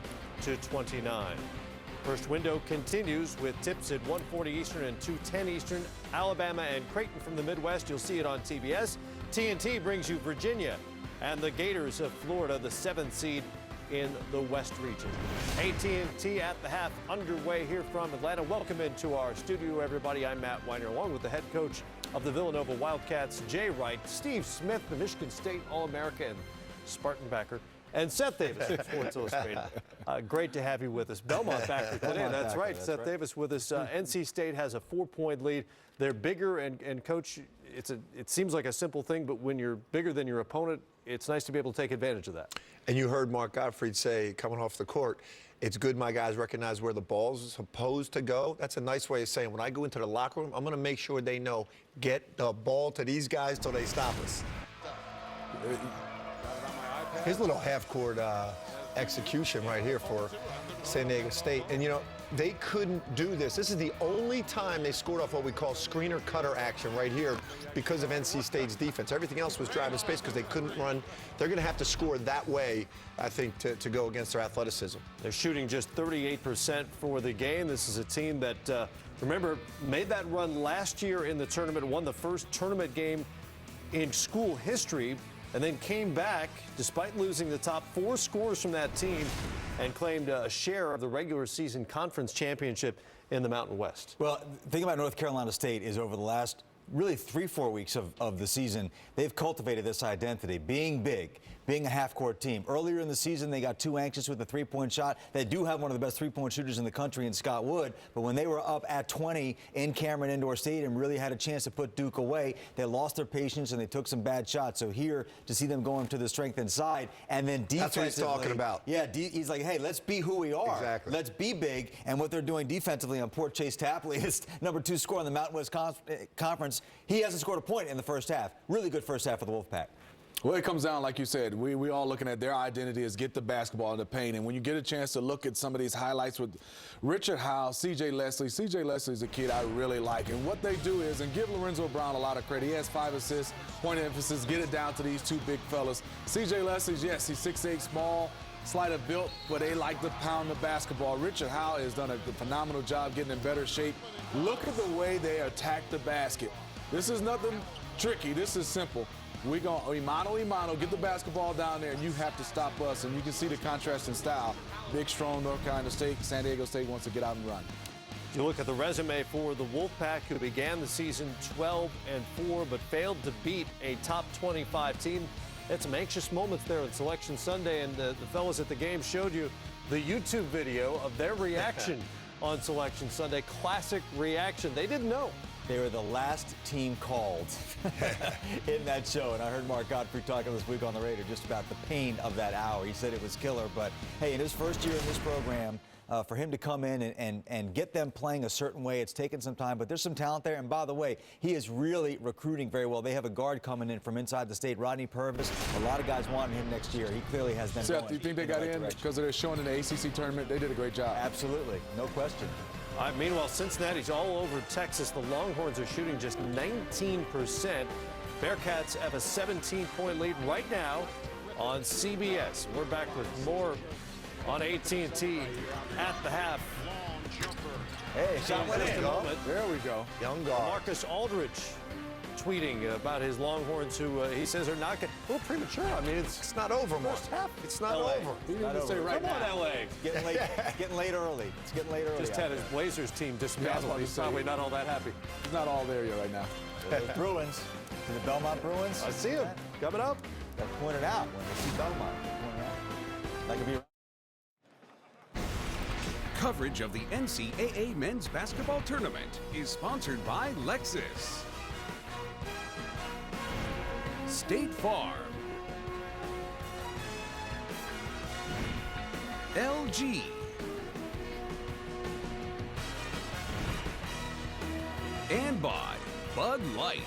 First window continues with tips at 1:40 Eastern and 2:10 Eastern. Alabama and Creighton from the Midwest. You'll see it on TBS. TNT brings you Virginia and the Gators of Florida, the 7th seed in the West region. AT&T at the half underway here from Atlanta. Welcome into our studio, everybody. I'm Matt Weiner, along with the head coach of the Villanova Wildcats, Jay Wright, Steve Smith, the Michigan State All-America and Spartan backer, and Seth Davis of Sports Illustrated. Great to have you with us. Belmont backer today. That's right. Seth Davis with us. NC State has a 4-point lead. They're bigger, and Coach, it seems like a simple thing, but when you're bigger than your opponent, it's nice to be able to take advantage of that. And you heard Mark Gottfried say, coming off the court, it's good my guys recognize where the ball's supposed to go. That's a nice way of saying, when I go into the locker room, I'm going to make sure they know, get the ball to these guys till they stop us. Here's a little half-court execution right here for San Diego State. And, you know, they couldn't do this. This is the only time they scored off what we call screener cutter action right here because of NC State's defense. Everything else was driving space because they couldn't run. They're going to have to score that way, I think, to go against their athleticism. They're shooting just 38% for the game. This is a team that, remember, made that run last year in the tournament, won the first tournament game in school history, and then came back despite losing the top 4 scorers from that team and claimed a share of the regular season conference championship in the Mountain West. Well, the thing about North Carolina State is over the last really 3-4 weeks of the season, they've cultivated this identity, being big, being a half-court team. Earlier in the season, they got too anxious with the three-point shot. They do have one of the best three-point shooters in the country in Scott Wood, but when they were up at 20 in Cameron Indoor Stadium, really had a chance to put Duke away, they lost their patience and they took some bad shots. So here, to see them going to the strength inside, and then defensively. That's what he's talking about. Yeah, he's like, hey, let's be who we are. Exactly. Let's be big. And what they're doing defensively on poor Chase Tapley, his #2 scorer in the Mountain West Conference, he hasn't scored a point in the first half. Really good first half for the Wolfpack. Well, it comes down, like you said, we all looking at their identity is get the basketball in the paint. And when you get a chance to look at some of these highlights with Richard Howell, CJ Leslie is a kid I really like. And what they do is, and give Lorenzo Brown a lot of credit, he has 5 assists, point of emphasis, get it down to these 2 big fellas. CJ Leslie, yes, he's 6'8", small, slight of built, but they like to pound the basketball. Richard Howell has done a phenomenal job getting in better shape. Look at the way they attack the basket. This is nothing tricky. This is simple. We're going to mano, get the basketball down there, and you have to stop us. And you can see the contrast in style. Big, strong North Carolina State. San Diego State wants to get out and run. You look at the resume for the Wolfpack, who began the season 12-4, but failed to beat a top 25 team. Had some anxious moments there on Selection Sunday, and the fellas at the game showed you the YouTube video of their reaction on Selection Sunday. Classic reaction. They didn't know. They were the last team called in that show. And I heard Mark Gottfried talking this week on the radio just about the pain of that hour. He said it was killer. But, hey, in his first year in this program, for him to come in and get them playing a certain way. It's taken some time, but there's some talent there. And by the way, he is really recruiting very well. They have a guard coming in from inside the state, Rodney Purvis. A lot of guys wanting him next year. He clearly has them Seth, going do you think they got in because they're showing in the ACC tournament? They did a great job. Absolutely, no question. Meanwhile, Cincinnati's all over Texas. The Longhorns are shooting just 19%. Bearcats have a 17-point lead right now on CBS. We're back with more on AT&T at the half. Hey, shot went in. There we go. Young guard. Marcus Aldridge tweeting about his Longhorns, who he says are not getting a little premature. I mean, it's not over, Mark. First half, it's not over. He didn't even say right now. Come on, LA. Getting late. Getting late early. It's getting late early. Just had his Blazers team dismantled. He's probably not all that happy. He's not all there yet right now. Those Bruins. To the Belmont Bruins. I see him coming up. Got to point it out when they see Belmont. Point it out. That could be. Coverage of the NCAA men's basketball tournament is sponsored by Lexus, State Farm, LG, and by Bud Light.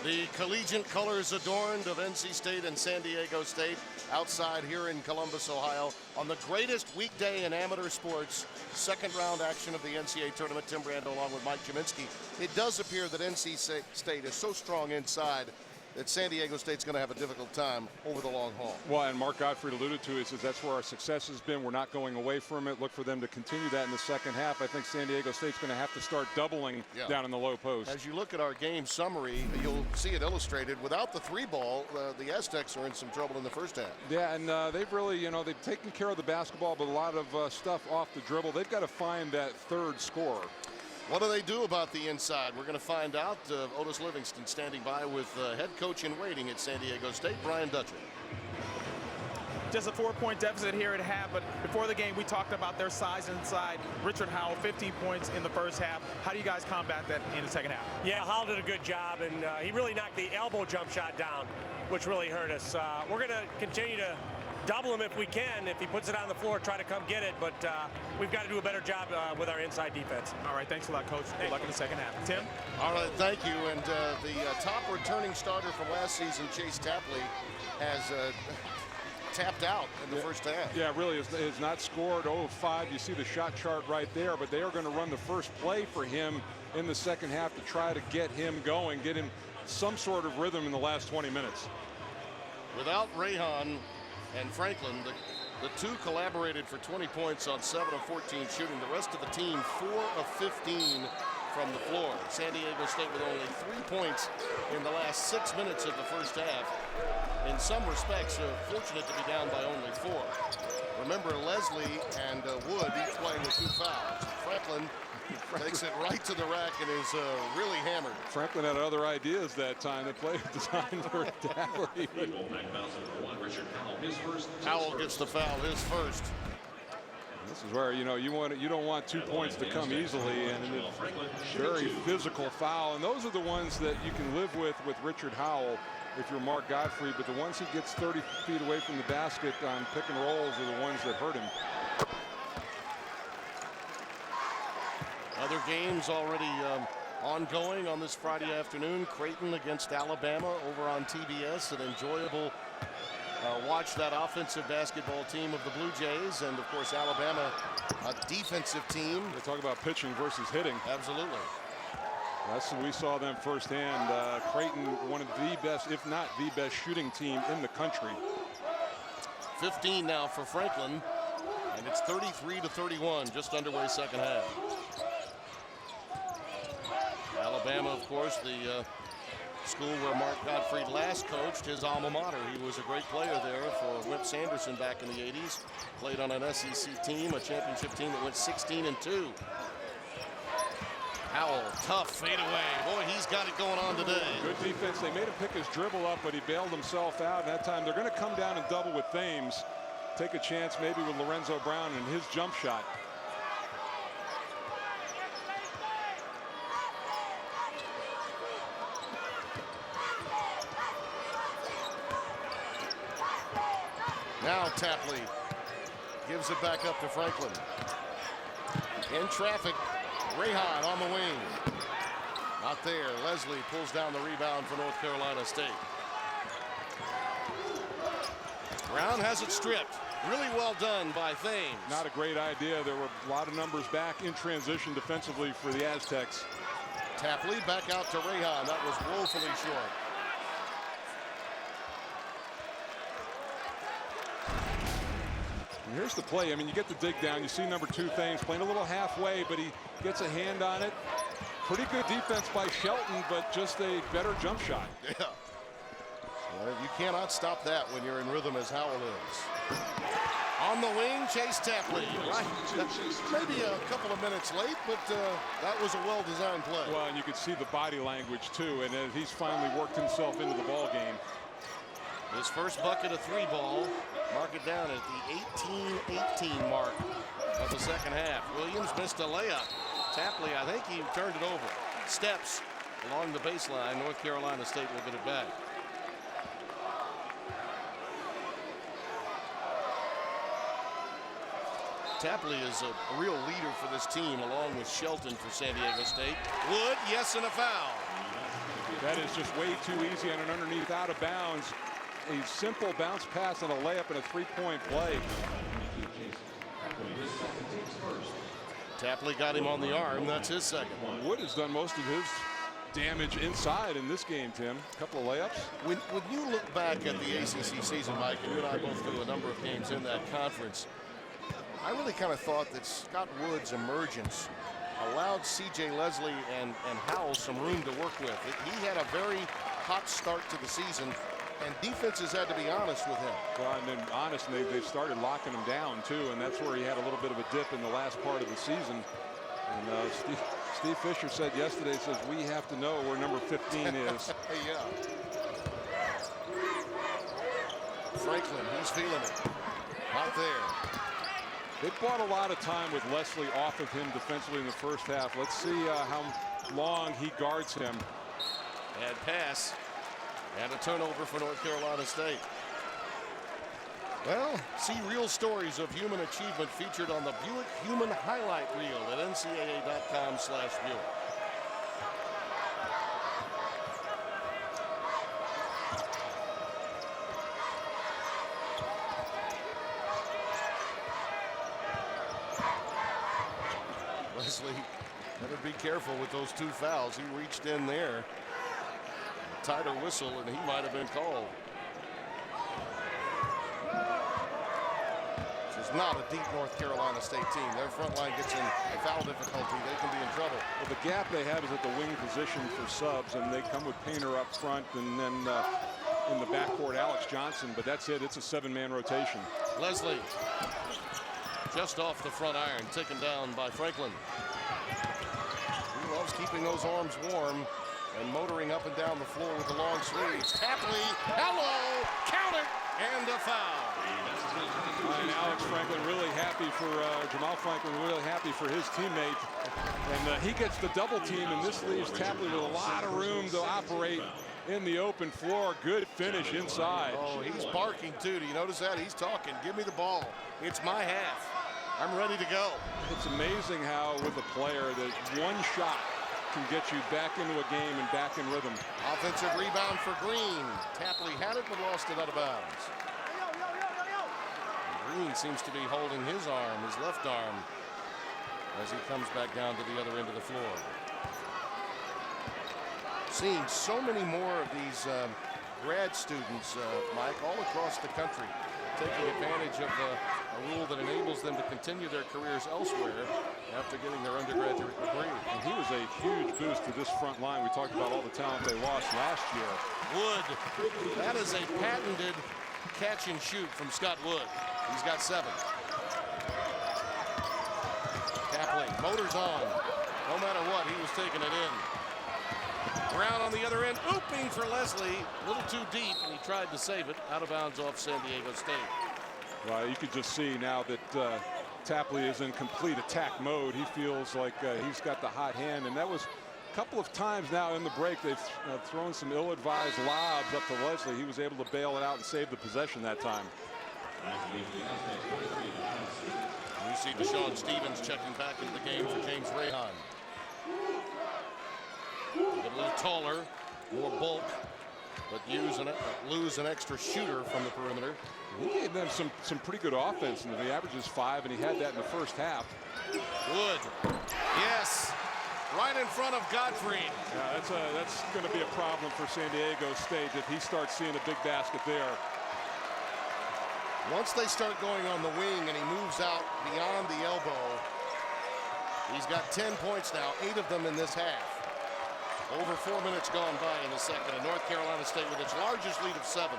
The collegiate colors adorned of NC State and San Diego State outside here in Columbus, Ohio, on the greatest weekday in amateur sports, second round action of the NCAA tournament. Tim Brando along with Mike Jaminski. It does appear that NC State is so strong inside that San Diego State's going to have a difficult time over the long haul. Well, and Mark Gottfried alluded to it, is that's where our success has been. We're not going away from it. Look for them to continue that in the second half. I think San Diego State's going to have to start doubling down in the low post. As you look at our game summary, you'll see it illustrated. Without the three ball, the Aztecs are in some trouble in the first half. Yeah, and they've really, they've taken care of the basketball, but a lot of stuff off the dribble. They've got to find that third scorer. What do they do about the inside? We're going to find out. Otis Livingston standing by with head coach in waiting at San Diego State, Brian Dutcher. Just a 4-point deficit here at half, but before the game we talked about their size inside. Richard Howell, 15 points in the first half. How do you guys combat that in the second half? Yeah, Howell did a good job, and he really knocked the elbow jump shot down, which really hurt us. We're going to continue to double him if we can. If he puts it on the floor, try to come get it, but we've got to do a better job with our inside defense. All right, thanks a lot, Coach. Good luck in the second half. Tim? All right, thank you. And the top returning starter from last season, Chase Tapley, has tapped out in the first half. Yeah, really has not scored 0 of 5. You see the shot chart right there, but they are going to run the first play for him in the second half to try to get him going, get him some sort of rhythm in the last 20 minutes. Without Rayhan and Franklin, the two collaborated for 20 points on 7 of 14 shooting. The rest of the team 4 of 15 from the floor. San Diego State with only 3 points in the last 6 minutes of the first half. In some respects, fortunate to be down by only 4. Remember, Leslie and Wood each playing with 2 fouls. Franklin takes it right to the rack and is really hammered. Franklin had other ideas that time. The play designed for Tapley. Howell gets the foul, his first. This is where, you don't want 2 points to come easily, and a very physical foul. And those are the ones that you can live with Richard Howell if you're Mark Gottfried, but the ones he gets 30 feet away from the basket on pick and rolls are the ones that hurt him. Other games already ongoing on this Friday afternoon. Creighton against Alabama over on TBS. An enjoyable watch that offensive basketball team of the Blue Jays. And, of course, Alabama, a defensive team. They talk about pitching versus hitting. Absolutely. We saw them firsthand. Creighton, one of the best, if not the best, shooting team in the country. 15 now for Franklin. And it's 33-31, just underway second half. Alabama, of course, the school where Mark Gottfried last coached, his alma mater. He was a great player there for Wimp Sanderson back in the 80s. Played on an SEC team, a championship team that went 16-2. Howell, tough fadeaway. Boy, he's got it going on today. Good defense. They made him pick his dribble up, but he bailed himself out. That time they're going to come down and double with Thames. Take a chance maybe with Lorenzo Brown and his jump shot. Now Tapley gives it back up to Franklin. In traffic, Rayhan on the wing. Not there. Leslie pulls down the rebound for North Carolina State. Brown has it stripped. Really well done by Thames. Not a great idea. There were a lot of numbers back in transition defensively for the Aztecs. Tapley back out to Rayhan. That was woefully short. And here's the play. I mean, you get the dig down. You see number 2 Thames playing a little halfway, but he gets a hand on it. Pretty good defense by Shelton, but just a better jump shot. Yeah. Well, you cannot stop that when you're in rhythm as Howell is. On the wing, Chase Tapley. Right. Maybe a couple of minutes late, but that was a well-designed play. Well, and you could see the body language, too, and he's finally worked himself into the ball game. His first bucket of 3 ball. Mark it down at the 18-18 mark of the second half. Williams missed a layup. Tapley, I think he turned it over. Steps along the baseline. North Carolina State will get it back. Tapley is a real leader for this team, along with Shelton for San Diego State. Wood, yes, and a foul. That is just way too easy on an underneath out of bounds. A simple bounce pass and a layup and a 3-point play. Tapley got him on the arm. That's his second. Wood has done most of his damage inside in this game, Tim. A couple of layups. When you look back at the ACC season, Mike, and you and I both do a number of games in that conference, I really kind of thought that Scott Wood's emergence allowed C.J. Leslie and Howell some room to work with. He had a very hot start to the season, and defenses had to be honest with him. Well, and then honest, and they've started locking him down, too, and that's where he had a little bit of a dip in the last part of the season. And Steve Fisher said yesterday, says, we have to know where number 15 is. Yeah. Franklin, he's feeling it. Not there. They bought a lot of time with Leslie off of him defensively in the first half. Let's see how long he guards him. Bad pass. And a turnover for North Carolina State. Well, see real stories of human achievement featured on the Buick Human Highlight Reel at ncaa.com/Buick. Leslie better be careful with those 2 fouls. He reached in there. Tighter whistle, and he might have been called. This is not a deep North Carolina State team. Their front line gets in foul difficulty. They can be in trouble. Well, the gap they have is at the wing position for subs, and they come with Painter up front, and then in the backcourt, Alex Johnson. But that's it. It's a 7-man rotation. Leslie just off the front iron, taken down by Franklin. He loves keeping those arms warm and motoring up and down the floor with the long sleeves. Tapley, hello, count it, and a foul. And Alex Franklin really happy for Jamal Franklin, really happy for his teammate. And he gets the double team, and this leaves Tapley with a lot of room to operate in the open floor. Good finish inside. Oh, he's barking too. Do you notice that? He's talking. Give me the ball. It's my half. I'm ready to go. It's amazing how with a player that one shot can get you back into a game and back in rhythm. Offensive rebound for Green. Tapley had it but lost it out of bounds. Green seems to be holding his arm, his left arm, as he comes back down to the other end of the floor. Seeing so many more of these grad students, Mike, all across the country, taking advantage of a rule that enables them to continue their careers elsewhere after getting their undergraduate degree. And he was a huge boost to this front line. We talked about all the talent they lost last year. Wood, that is a patented catch and shoot from Scott Wood. He's got 7. Tapley, motors on. No matter what, he was taking it in. Brown on the other end, ooping for Leslie. A little too deep, and he tried to save it. Out of bounds off San Diego State. Well, you could just see now that Tapley is in complete attack mode. He feels like he's got the hot hand, and that was a couple of times now in the break. They've thrown some ill-advised lobs up to Leslie. He was able to bail it out and save the possession that time. You see Deshaun Stevens checking back into the game for James Rahan. A little taller, more bulk, but lose an extra shooter from the perimeter. He gave them some pretty good offense, and he averages 5, and he had that in the first half. Wood, yes, right in front of Godfrey. Yeah, that's going to be a problem for San Diego State if he starts seeing a big basket there. Once they start going on the wing and he moves out beyond the elbow, he's got 10 points now, 8 of them in this half. Over 4 minutes gone by in the second, and North Carolina State with its largest lead of 7.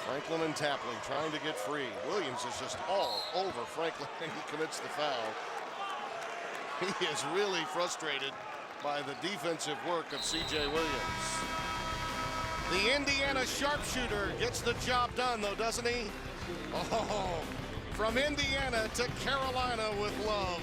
Franklin and Tapley trying to get free. Williams is just all over Franklin, and he commits the foul. He is really frustrated by the defensive work of C.J. Williams. The Indiana sharpshooter gets the job done, though, doesn't he? Oh, from Indiana to Carolina with love.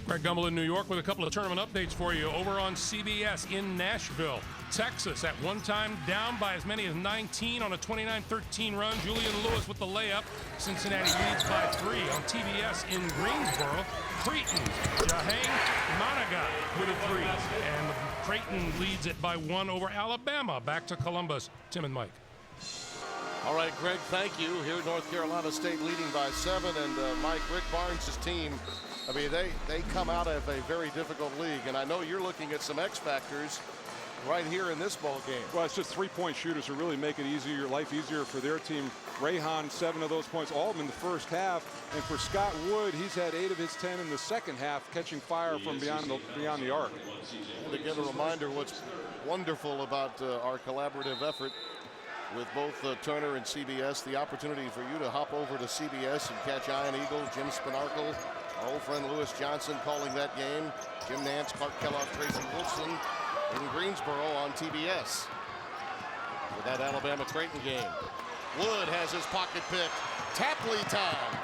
Greg Gumbel in New York with a couple of tournament updates for you over on CBS in Nashville. Texas at one time down by as many as 19 on a 29-13 run. Julian Lewis with the layup. Cincinnati leads by 3 on TBS in Greensboro. Creighton, Jahang Managa with a 3. And Creighton leads it by 1 over Alabama. Back to Columbus. Tim and Mike. All right, Greg, thank you. Here, North Carolina State leading by 7. And Mike, Rick Barnes' team, I mean, they come out of a very difficult league. And I know you're looking at some X factors right here in this ball game. Well, it's just three-point shooters who really make it easier, life easier for their team. Rahan, 7 of those points, all of them in the first half. And for Scott Wood, he's had 8 of his 10 in the second half, catching fire from beyond the arc. And again, a reminder what's wonderful about our collaborative effort with both Turner and CBS, the opportunity for you to hop over to CBS and catch Iron Eagle, Jim Spinarkle, our old friend Lewis Johnson calling that game, Jim Nance, Clark Kellogg, Tracy Wilson in Greensboro on TBS for that Alabama-Creighton game. Wood has his pocket pick. Tapley time.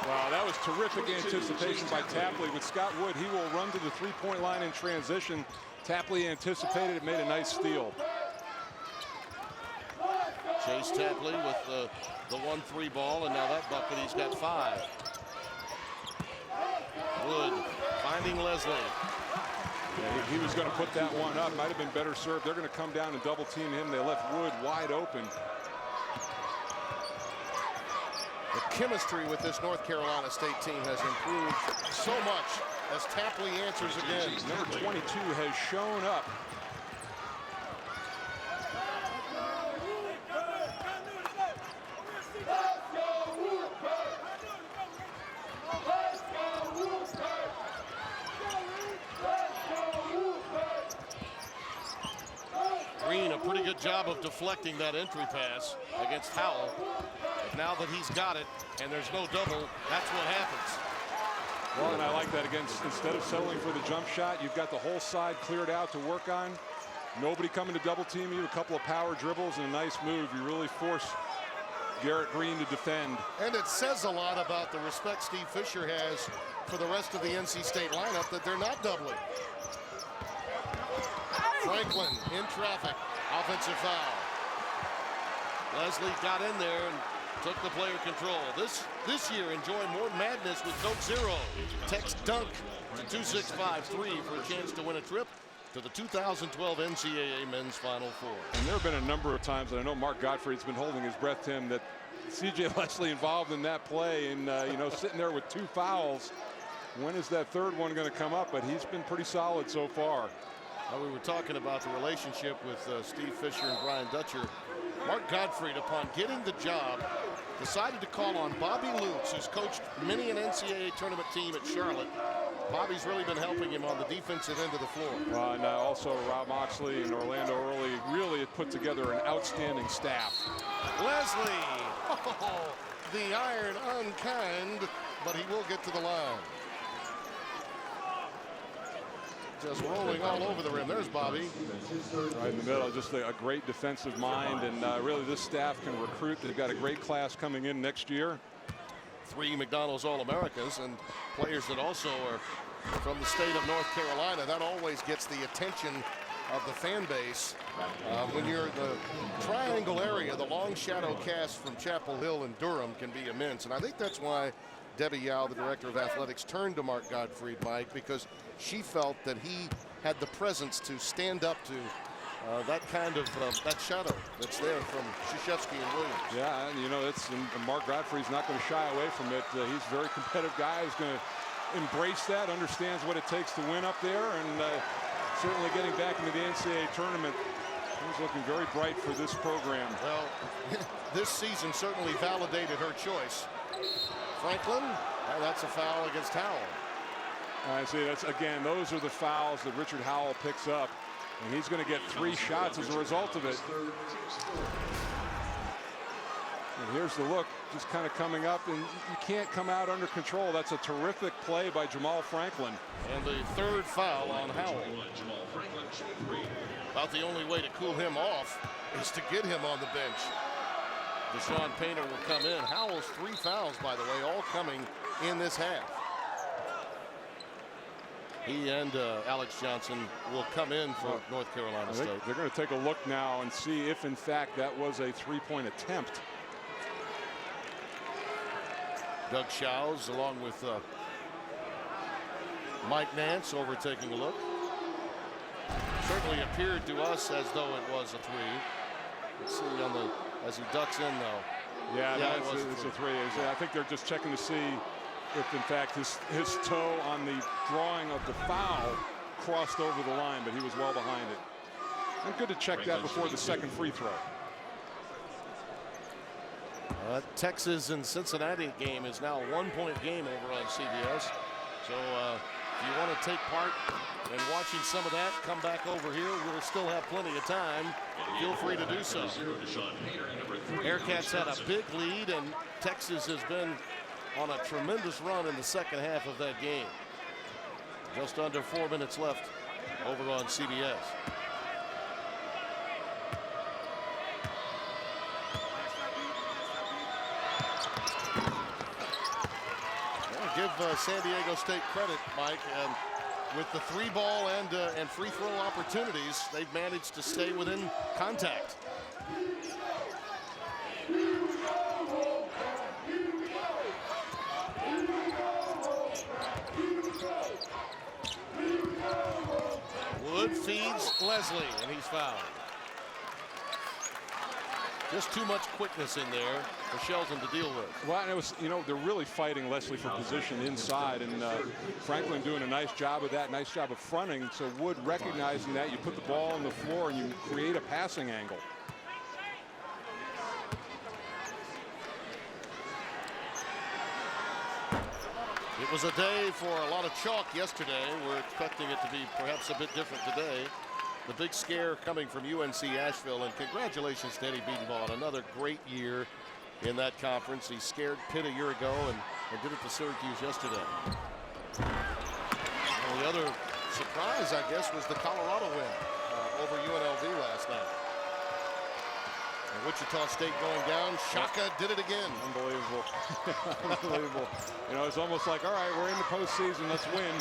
Wow, that was terrific anticipation by Tapley. With Scott Wood, he will run to the three-point line in transition. Tapley anticipated it, made a nice steal. Chase Tapley with the 1-3 ball, and now that bucket, he's got 5. Wood finding Leslie. Yeah, he was going to put that one up. Might have been better served. They're going to come down and double team him. They left Wood wide open. The chemistry with this North Carolina State team has improved so much as Tapley answers again. Number 22 has shown up. Green, a pretty good job of deflecting that entry pass against Howell. But now that he's got it and there's no double, that's what happens. Well, and I like that again. Instead of settling for the jump shot, you've got the whole side cleared out to work on. Nobody coming to double team you. A couple of power dribbles and a nice move. You really force Garrett Green to defend. And it says a lot about the respect Steve Fisher has for the rest of the NC State lineup that they're not doubling. Franklin in traffic, offensive foul. Leslie got in there and took the player control. This year, enjoy more madness with Coke Zero. Text DUNK to 26553 for a chance to win a trip to the 2012 NCAA Men's Final Four. And there have been a number of times, and I know Mark Gottfried's been holding his breath, Tim, that C.J. Leslie involved in that play and, you know, sitting there with 2 fouls. When is that third one going to come up? But he's been pretty solid so far. We were talking about the relationship with Steve Fisher and Brian Dutcher. Mark Gottfried, upon getting the job, decided to call on Bobby Lutz, who's coached many an NCAA tournament team at Charlotte. Bobby's really been helping him on the defensive end of the floor. And also Rob Moxley and Orlando Early really had put together an outstanding staff. Leslie, oh, the iron unkind, but he will get to the line. Just rolling all over the rim. There's Bobby. Right in the middle, just a great defensive mind, and really this staff can recruit. They've got a great class coming in next year. 3 McDonald's All-Americas and players that also are from the state of North Carolina. That always gets the attention of the fan base. When you're in the triangle area, the long shadow cast from Chapel Hill and Durham can be immense. And I think that's why Debbie Yao, the director of athletics, turned to Mark Gottfried, Mike, because she felt that he had the presence to stand up to that kind of that shadow that's there from Krzyzewski and Williams. Yeah, and you know, and Mark Gottfried's not going to shy away from it. He's a very competitive guy. He's going to embrace that, understands what it takes to win up there, and certainly getting back into the NCAA tournament. He's looking very bright for this program. Well, this season certainly validated her choice. Franklin, that's a foul against Howell. I see. That's again, those are the fouls that Richard Howell picks up, and he's going to get 3 shots as a result of it. And here's the look, just kind of coming up, and you can't come out under control. That's a terrific play by Jamal Franklin. And the 3rd foul on Howell. About the only way to cool him off is to get him on the bench. Deshaun Painter will come in. Howell's 3 fouls, by the way, all coming in this half. He and Alex Johnson will come in for North Carolina State. They're going to take a look now and see if, in fact, that was a 3-point attempt. Doug Shows along with Mike Nance over taking a look. Certainly appeared to us as though it was a 3. Let's see on the as he ducks in though. Yeah, it's a 3. I think they're just checking to see if in fact his toe on the drawing of the foul crossed over the line, but he was well behind it. And good to check that before the 2nd free throw. Texas and Cincinnati game is now a 1-point game over on CBS. So if you want to take part in watching some of that, come back over here. We'll still have plenty of time. Feel free to do so. Bearcats had a big lead, and Texas has been on a tremendous run in the 2nd half of that game. Just under 4 minutes left over on CBS. Give San Diego State credit, Mike, and with the 3-ball and free throw opportunities, they've managed to stay within contact. Wood feeds Leslie, and he's fouled. Just too much quickness in there for Shelton to deal with. Well, and it was, you know, they're really fighting Leslie for position inside, and Franklin doing a nice job of that, nice job of fronting. So Wood recognizing that, you put the ball on the floor and you create a passing angle. It was a day for a lot of chalk yesterday. We're expecting it to be perhaps a bit different today. The big scare coming from UNC Asheville, and congratulations to Eddie Beatonbaugh. Another great year in that conference. He scared Pitt a year ago and did it to Syracuse yesterday. Well, the other surprise, I guess, was the Colorado win over UNLV last night. And Wichita State going down. Shaka did it again. Unbelievable. Unbelievable. You know, it's almost like, all right, we're in the postseason, let's win.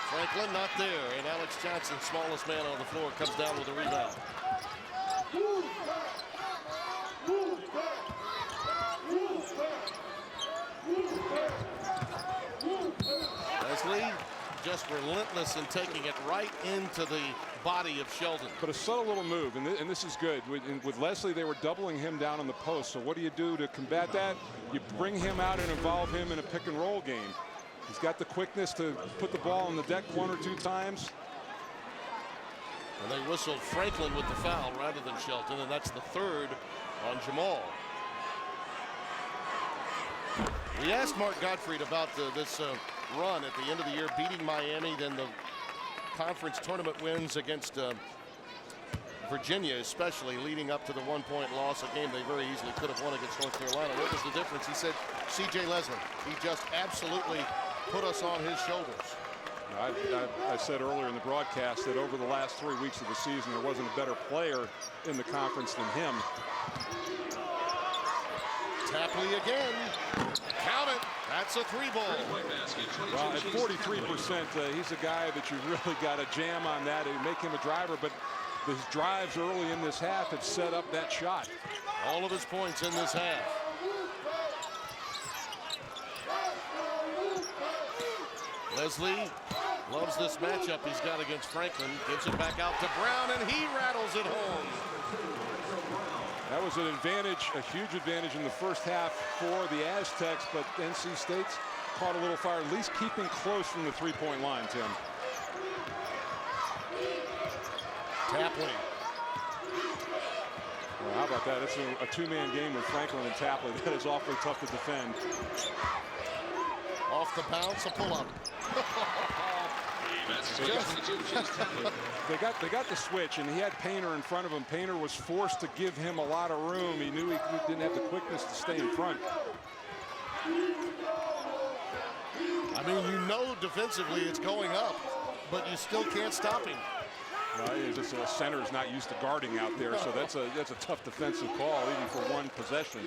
Franklin not there, and Alex Johnson, smallest man on the floor, comes down with a rebound. Leslie just relentless in taking it right into the body of Shelton. But a subtle little move, and this is good. With Leslie, they were doubling him down on the post. So what do you do to combat that? You bring him out and involve him in a pick and roll game. He's got the quickness to put the ball on the deck 1 or 2 times. And they whistled Franklin with the foul rather than Shelton, and that's the 3rd on Jamal. We asked Mark Gottfried about this run at the end of the year, beating Miami, then the conference tournament wins against Virginia, especially leading up to the 1-point loss, a game they very easily could have won against North Carolina. What was the difference? He said, C.J. Leslie. He just absolutely put us on his shoulders. I said earlier in the broadcast that over the last 3 weeks of the season, there wasn't a better player in the conference than him. Tapley again. Count it. That's a 3-ball. Well, at 43%, he's a guy that you really got to jam on that and make him a driver. But his drives early in this half have set up that shot. All of his points in this half. Leslie loves this matchup he's got against Franklin. Gives it back out to Brown, and he rattles it home. That was an advantage, a huge advantage in the first half for the Aztecs, but NC State's caught a little fire, at least keeping close from the three-point line, Tim. Tapley. Well, how about that? It's a two-man game with Franklin and Tapley. That is awfully tough to defend. Off the bounce, a pull-up. They got the switch, and he had Painter in front of him. Painter was forced to give him a lot of room. He knew he didn't have the quickness to stay in front. I mean, you know defensively it's going up, but you still can't stop him. A center is not used to guarding out there, so that's a tough defensive call, even for one possession.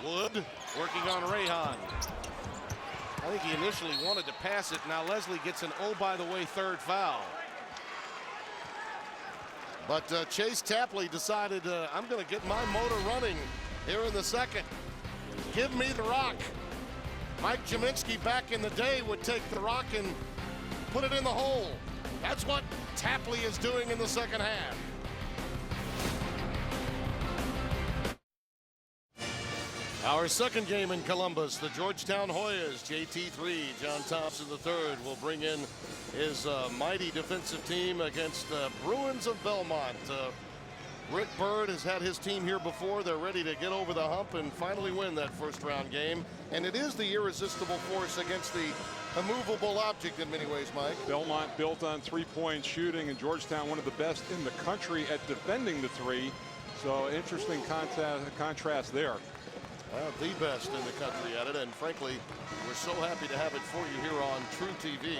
Wood working on Rayhan. I think he initially wanted to pass it. Now Leslie gets an oh, by the way, third foul. But Chase Tapley decided, I'm going to get my motor running here in the second. Give me the rock. Mike Jaminski back in the day would take the rock and put it in the hole. That's what Tapley is doing in the second half. Our second game in Columbus, the Georgetown Hoyas, JT3, John Thompson III, will bring in his mighty defensive team against Bruins of Belmont. Rick Byrd has had his team here before. They're ready to get over the hump and finally win that first round game. And it is the irresistible force against the immovable object in many ways, Mike. Belmont built on three-point shooting, and Georgetown one of the best in the country at defending the three. So interesting contrast there. Well, the best in the country at it, and frankly, we're so happy to have it for you here on TruTV.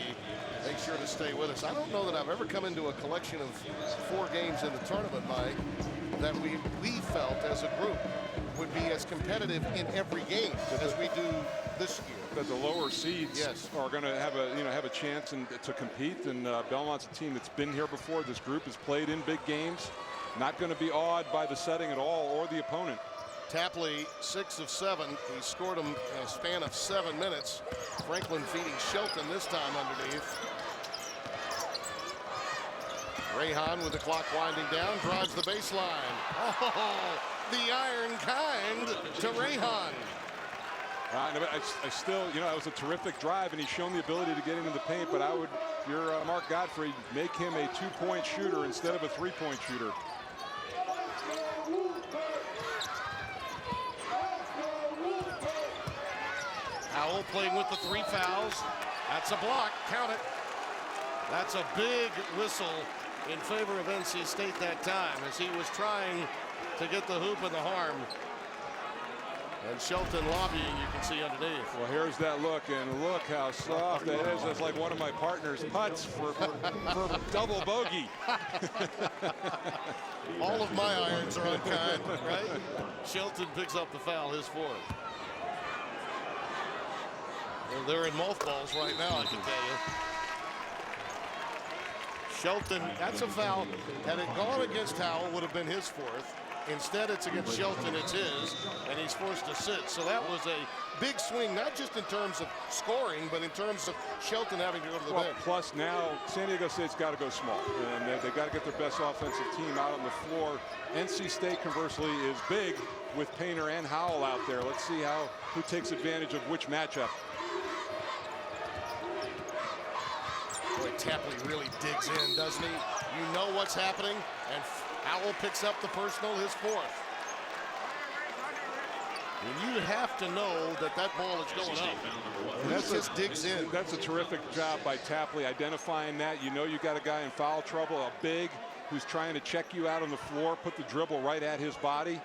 Make sure to stay with us. I don't know that I've ever come into a collection of 4 games in the tournament, Mike, that we felt as a group would be as competitive in every game as we do this year. That the lower seeds are going to have a chance to compete, and Belmont's a team that's been here before. This group has played in big games, not going to be awed by the setting at all or the opponent. Tapley, 6 of 7. He scored them in a span of 7 minutes. Franklin feeding Shelton this time underneath. Rayhan with the clock winding down, drives the baseline. Oh, the iron kind to Rayhan. I still, that was a terrific drive, and he's shown the ability to get into the paint, but I would, if you're Mark Gottfried, make him a 2-point shooter instead of a 3-point shooter. Howell playing with the 3 fouls. That's a block. Count it. That's a big whistle in favor of NC State that time as he was trying to get the hoop and the harm. And Shelton lobbying, you can see underneath. Well, here's that look, and look how soft that is. That's like one of my partner's putts for double bogey. All of my irons are unkind, right? Shelton picks up the foul, his 4th. Well, they're in mothballs right now, I can tell you. Shelton, that's a foul. Had it gone against Howell, would have been his 4th. Instead, it's against Shelton, it's his, and he's forced to sit. So that was a big swing, not just in terms of scoring, but in terms of Shelton having to go to the bench. Plus now, San Diego State's got to go small, and they've got to get their best offensive team out on the floor. NC State, conversely, is big with Painter and Howell out there. Let's see who takes advantage of which matchup. Boy, Tapley really digs in, doesn't he? You know what's happening, and Howell picks up the personal, his 4th. And you have to know that ball is going up. He just digs in. That's a terrific job by Tapley identifying that. You know you got a guy in foul trouble, a big, who's trying to check you out on the floor, put the dribble right at his body.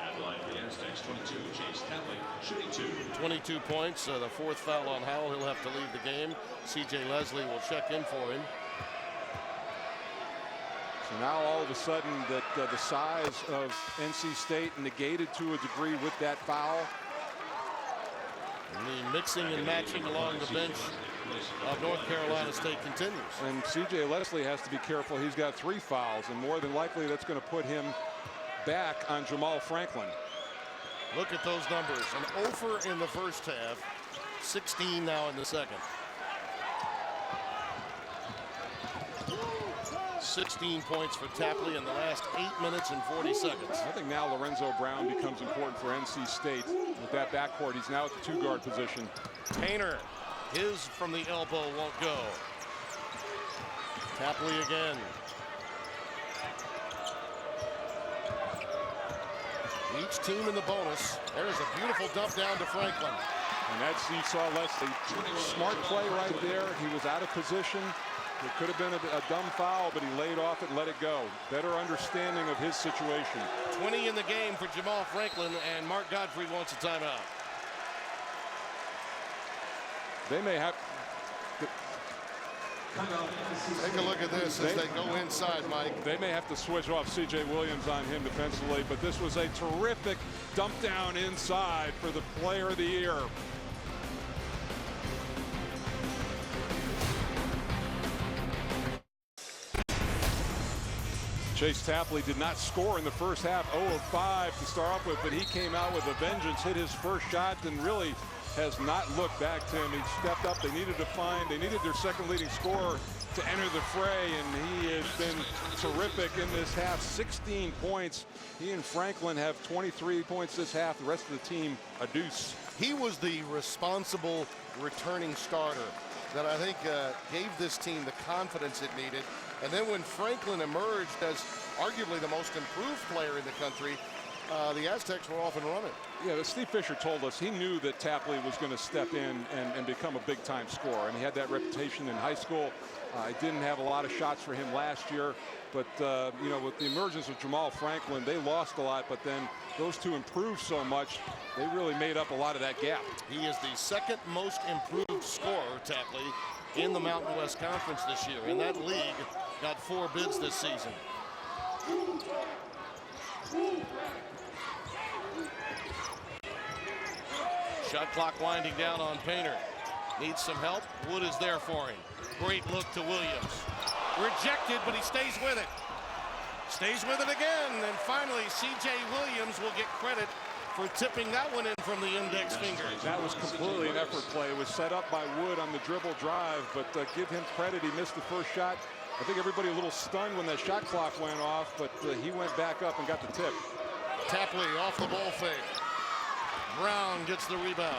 At line for the Aztecs, 22, Chase Tapley, shooting 2. 22 points, the 4th foul on Howell. He'll have to leave the game. C.J. Leslie will check in for him. So now all of a sudden that the size of NC State negated to a degree with that foul. And the mixing and matching along the bench of North Carolina State continues. And C.J. Leslie has to be careful. He's got 3 fouls, and more than likely that's going to put him back on Jamal Franklin. Look at those numbers. An 0 in the first half, 16 now in the second. 16 points for Tapley in the last 8 minutes and 40 seconds. I think now Lorenzo Brown becomes important for NC State with that backcourt. He's now at the 2-guard position. Painter, his from the elbow won't go. Tapley again. Each team in the bonus. There's a beautiful dump down to Franklin. And that's, you saw Leslie, smart play right there. He was out of position. It could have been a dumb foul, but he laid off it and let it go. Better understanding of his situation. 20 in the game for Jamal Franklin, and Mark Gottfried wants a timeout. They may have... Take a look at this as they go inside, Mike. They may have to switch off C.J. Williams on him defensively, but this was a terrific dump down inside for the player of the year. Chase Tapley did not score in the first half, 0 of 5 to start off with, but he came out with a vengeance, hit his first shot, and really has not looked back to him. He stepped up. They needed their second leading scorer to enter the fray, and he has been terrific in this half. 16 points. He and Franklin have 23 points this half. The rest of the team, a deuce. He was the responsible returning starter that I think gave this team the confidence it needed. And then when Franklin emerged as arguably the most improved player in the country, the Aztecs were off and running. Yeah, Steve Fisher told us he knew that Tapley was going to step in and become a big-time scorer, and he had that reputation in high school. He didn't have a lot of shots for him last year, but you know, with the emergence of Jamal Franklin, they lost a lot, but then those two improved so much, they really made up a lot of that gap. He is the second most improved scorer, Tapley, in the Mountain West Conference this year, and that league got 4 bids this season. Shot clock winding down on Painter. Needs some help. Wood is there for him. Great look to Williams. Rejected, but he stays with it. Stays with it again, and finally C.J. Williams will get credit for tipping that one in from the index finger. That was completely an effort play. It was set up by Wood on the dribble drive, but give him credit. He missed the first shot. I think everybody a little stunned when that shot clock went off, but he went back up and got the tip. Tapley off the ball fake. Brown gets the rebound.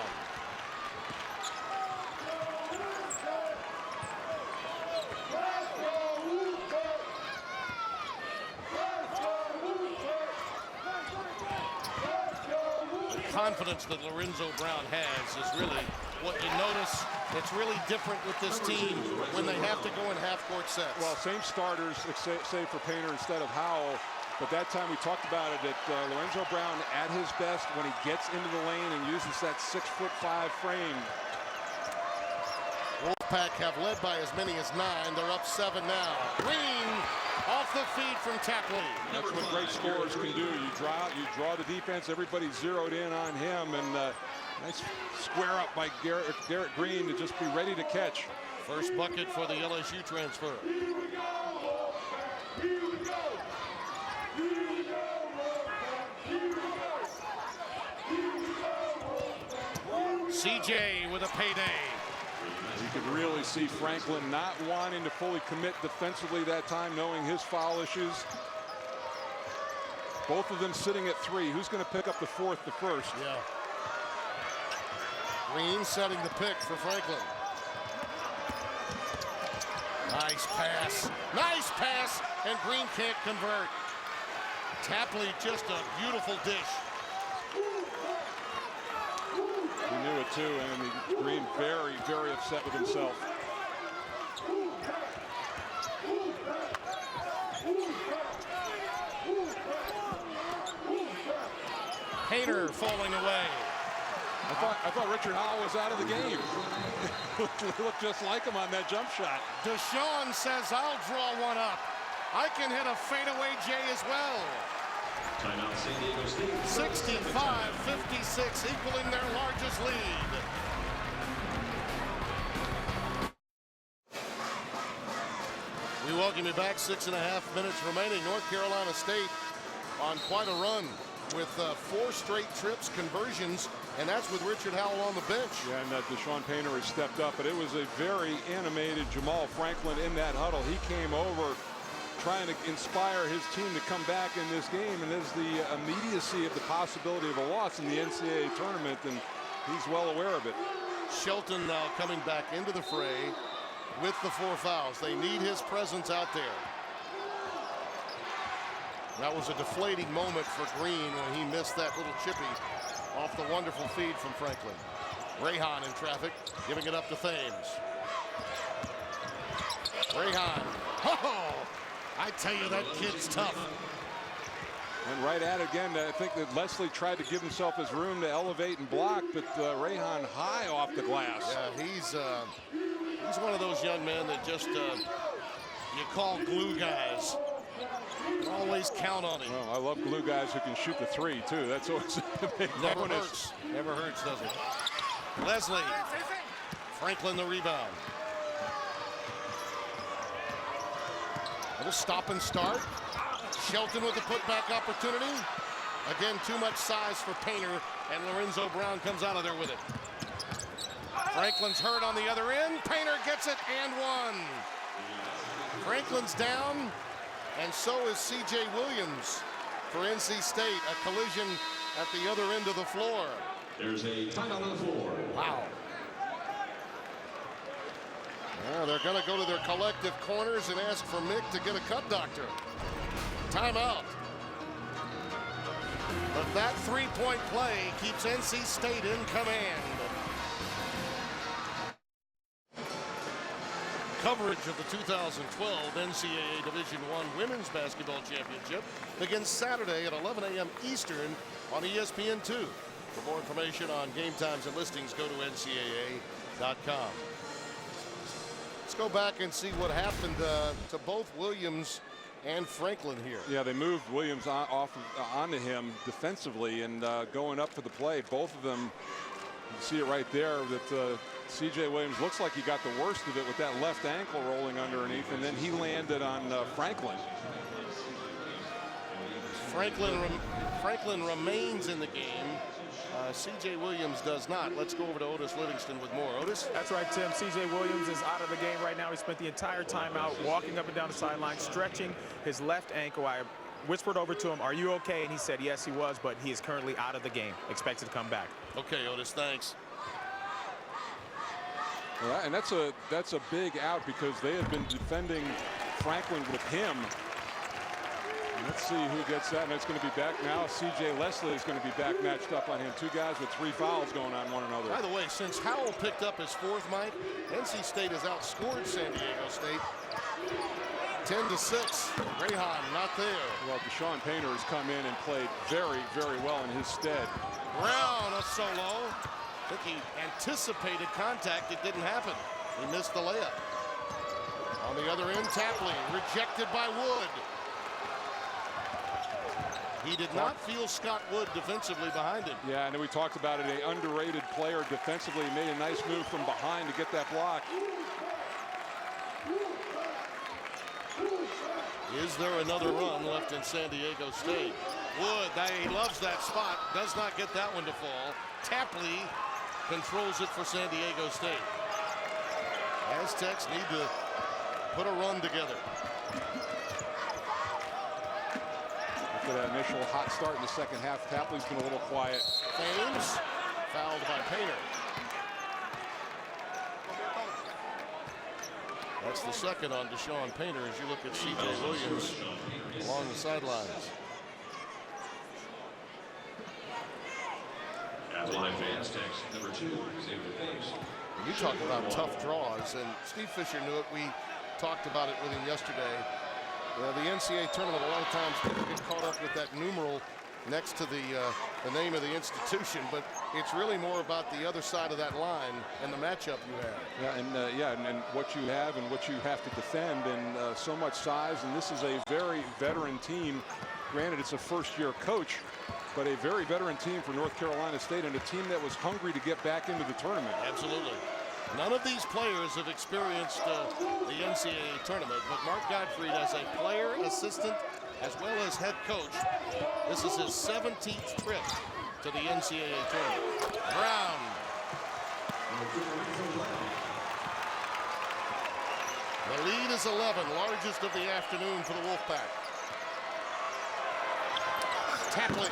Confidence that Lorenzo Brown has is really what you notice. It's really different with this team when they have to go in half-court sets. Well, same starters, save for Painter instead of Howell. But that time we talked about it, that Lorenzo Brown at his best when he gets into the lane and uses that 6'5" frame. Wolfpack have led by as many as 9. They're up 7 now. Green off the feed from Tapley. That's what great scorers can do. You draw the defense. Everybody's zeroed in on him, and nice square up by Garrett Green to just be ready to catch. First bucket for the LSU transfer. CJ with a payday. You could really see Franklin not wanting to fully commit defensively that time, knowing his foul issues. Both of them sitting at 3. Who's going to pick up the fourth, the first? Yeah. Green setting the pick for Franklin. Nice pass. Nice pass, and Green can't convert. Tapley just a beautiful dish. He knew it too, and Green very, very upset with himself. Painter falling away. I thought Richard Howell was out of the game. He looked just like him on that jump shot. Deshaun says, I'll draw one up. I can hit a fadeaway J as well. Timeout, San Diego State. 65-56, equaling their largest lead. We welcome you back. 6.5 minutes remaining. North Carolina State on quite a run with 4 straight trips, conversions, and that's with Richard Howell on the bench. Yeah, and Deshaun Painter has stepped up, but it was a very animated Jamal Franklin in that huddle. He came over trying to inspire his team to come back in this game, and there's the immediacy of the possibility of a loss in the NCAA tournament, and he's well aware of it. Shelton now coming back into the fray with the 4 fouls. They need his presence out there. That was a deflating moment for Green when he missed that little chippy off the wonderful feed from Franklin. Rayhan in traffic, giving it up to Thames. Rayhan. Oh, I tell you, that kid's tough. And right at it again, I think that Leslie tried to give himself his room to elevate and block, but Rayhan high off the glass. Yeah, he's one of those young men that just you call glue guys. Always count on him. Well, I love glue guys who can shoot the 3 too. That's always a big bonus. Never hurts, does it? Leslie. Franklin the rebound. Little stop and start. Shelton with the putback opportunity. Again, too much size for Painter, and Lorenzo Brown comes out of there with it. Franklin's hurt on the other end. Painter gets it and one. Franklin's down, and so is C.J. Williams for NC State. A collision at the other end of the floor. There's a timeout on the floor. Wow. Yeah, they're going to go to their collective corners and ask for Mick to get a cut doctor. Timeout. But that three-point play keeps NC State in command. Coverage of the 2012 NCAA Division I Women's Basketball Championship begins Saturday at 11 a.m. Eastern on ESPN2. For more information on game times and listings, go to ncaa.com. Let's go back and see what happened to both Williams and Franklin here. Yeah, they moved Williams onto him defensively and going up for the play. Both of them, you see it right there that C.J. Williams looks like he got the worst of it with that left ankle rolling underneath, and then he landed on Franklin. Franklin remains in the game. C.J. Williams does not. Let's go over to Otis Livingston with more. Otis? That's right, Tim. C.J. Williams is out of the game right now. He spent the entire time out walking up and down the sideline, stretching his left ankle. I whispered over to him, "Are you okay?" And he said yes, he was, but he is currently out of the game. Expected to come back. Okay, Otis, thanks. Well, and that's a big out because they have been defending Franklin with him. Let's see who gets that, and it's going to be back now. C.J. Leslie is going to be back matched up on him. 2 guys with 3 fouls going on one another. By the way, since Howell picked up his 4th, Mike, NC State has outscored San Diego State 10-6. Rayhan not there. Well, Deshaun Painter has come in and played very, very well in his stead. Brown a solo. I think he anticipated contact. It didn't happen. He missed the layup. On the other end, Tapley rejected by Wood. He did not feel Scott Wood defensively behind him. Yeah, and then we talked about it, an underrated player defensively. He made a nice move from behind to get that block. Is there another run left in San Diego State? Wood, he loves that spot, does not get that one to fall. Tapley controls it for San Diego State. Aztecs need to put a run together. After that initial hot start in the second half, Tapley's been a little quiet. Thames fouled by Painter. That's the second on Deshaun Painter as you look at C.J. Williams along the sidelines. At line for Aztecs, number 2, Thames. You talk about tough draws, and Steve Fisher knew it. We talked about it with him yesterday. The NCAA tournament, a lot of times people get caught up with that numeral next to the name of the institution, but it's really more about the other side of that line and the matchup you have. Yeah, and what you have and what you have to defend, and so much size. And this is a very veteran team. Granted, it's a first-year coach, but a very veteran team for North Carolina State, and a team that was hungry to get back into the tournament. Absolutely. None of these players have experienced the NCAA tournament, but Mark Gottfried, as a player, assistant, as well as head coach, this is his 17th trip to the NCAA tournament. Brown. The lead is 11, largest of the afternoon for the Wolfpack. Tapley.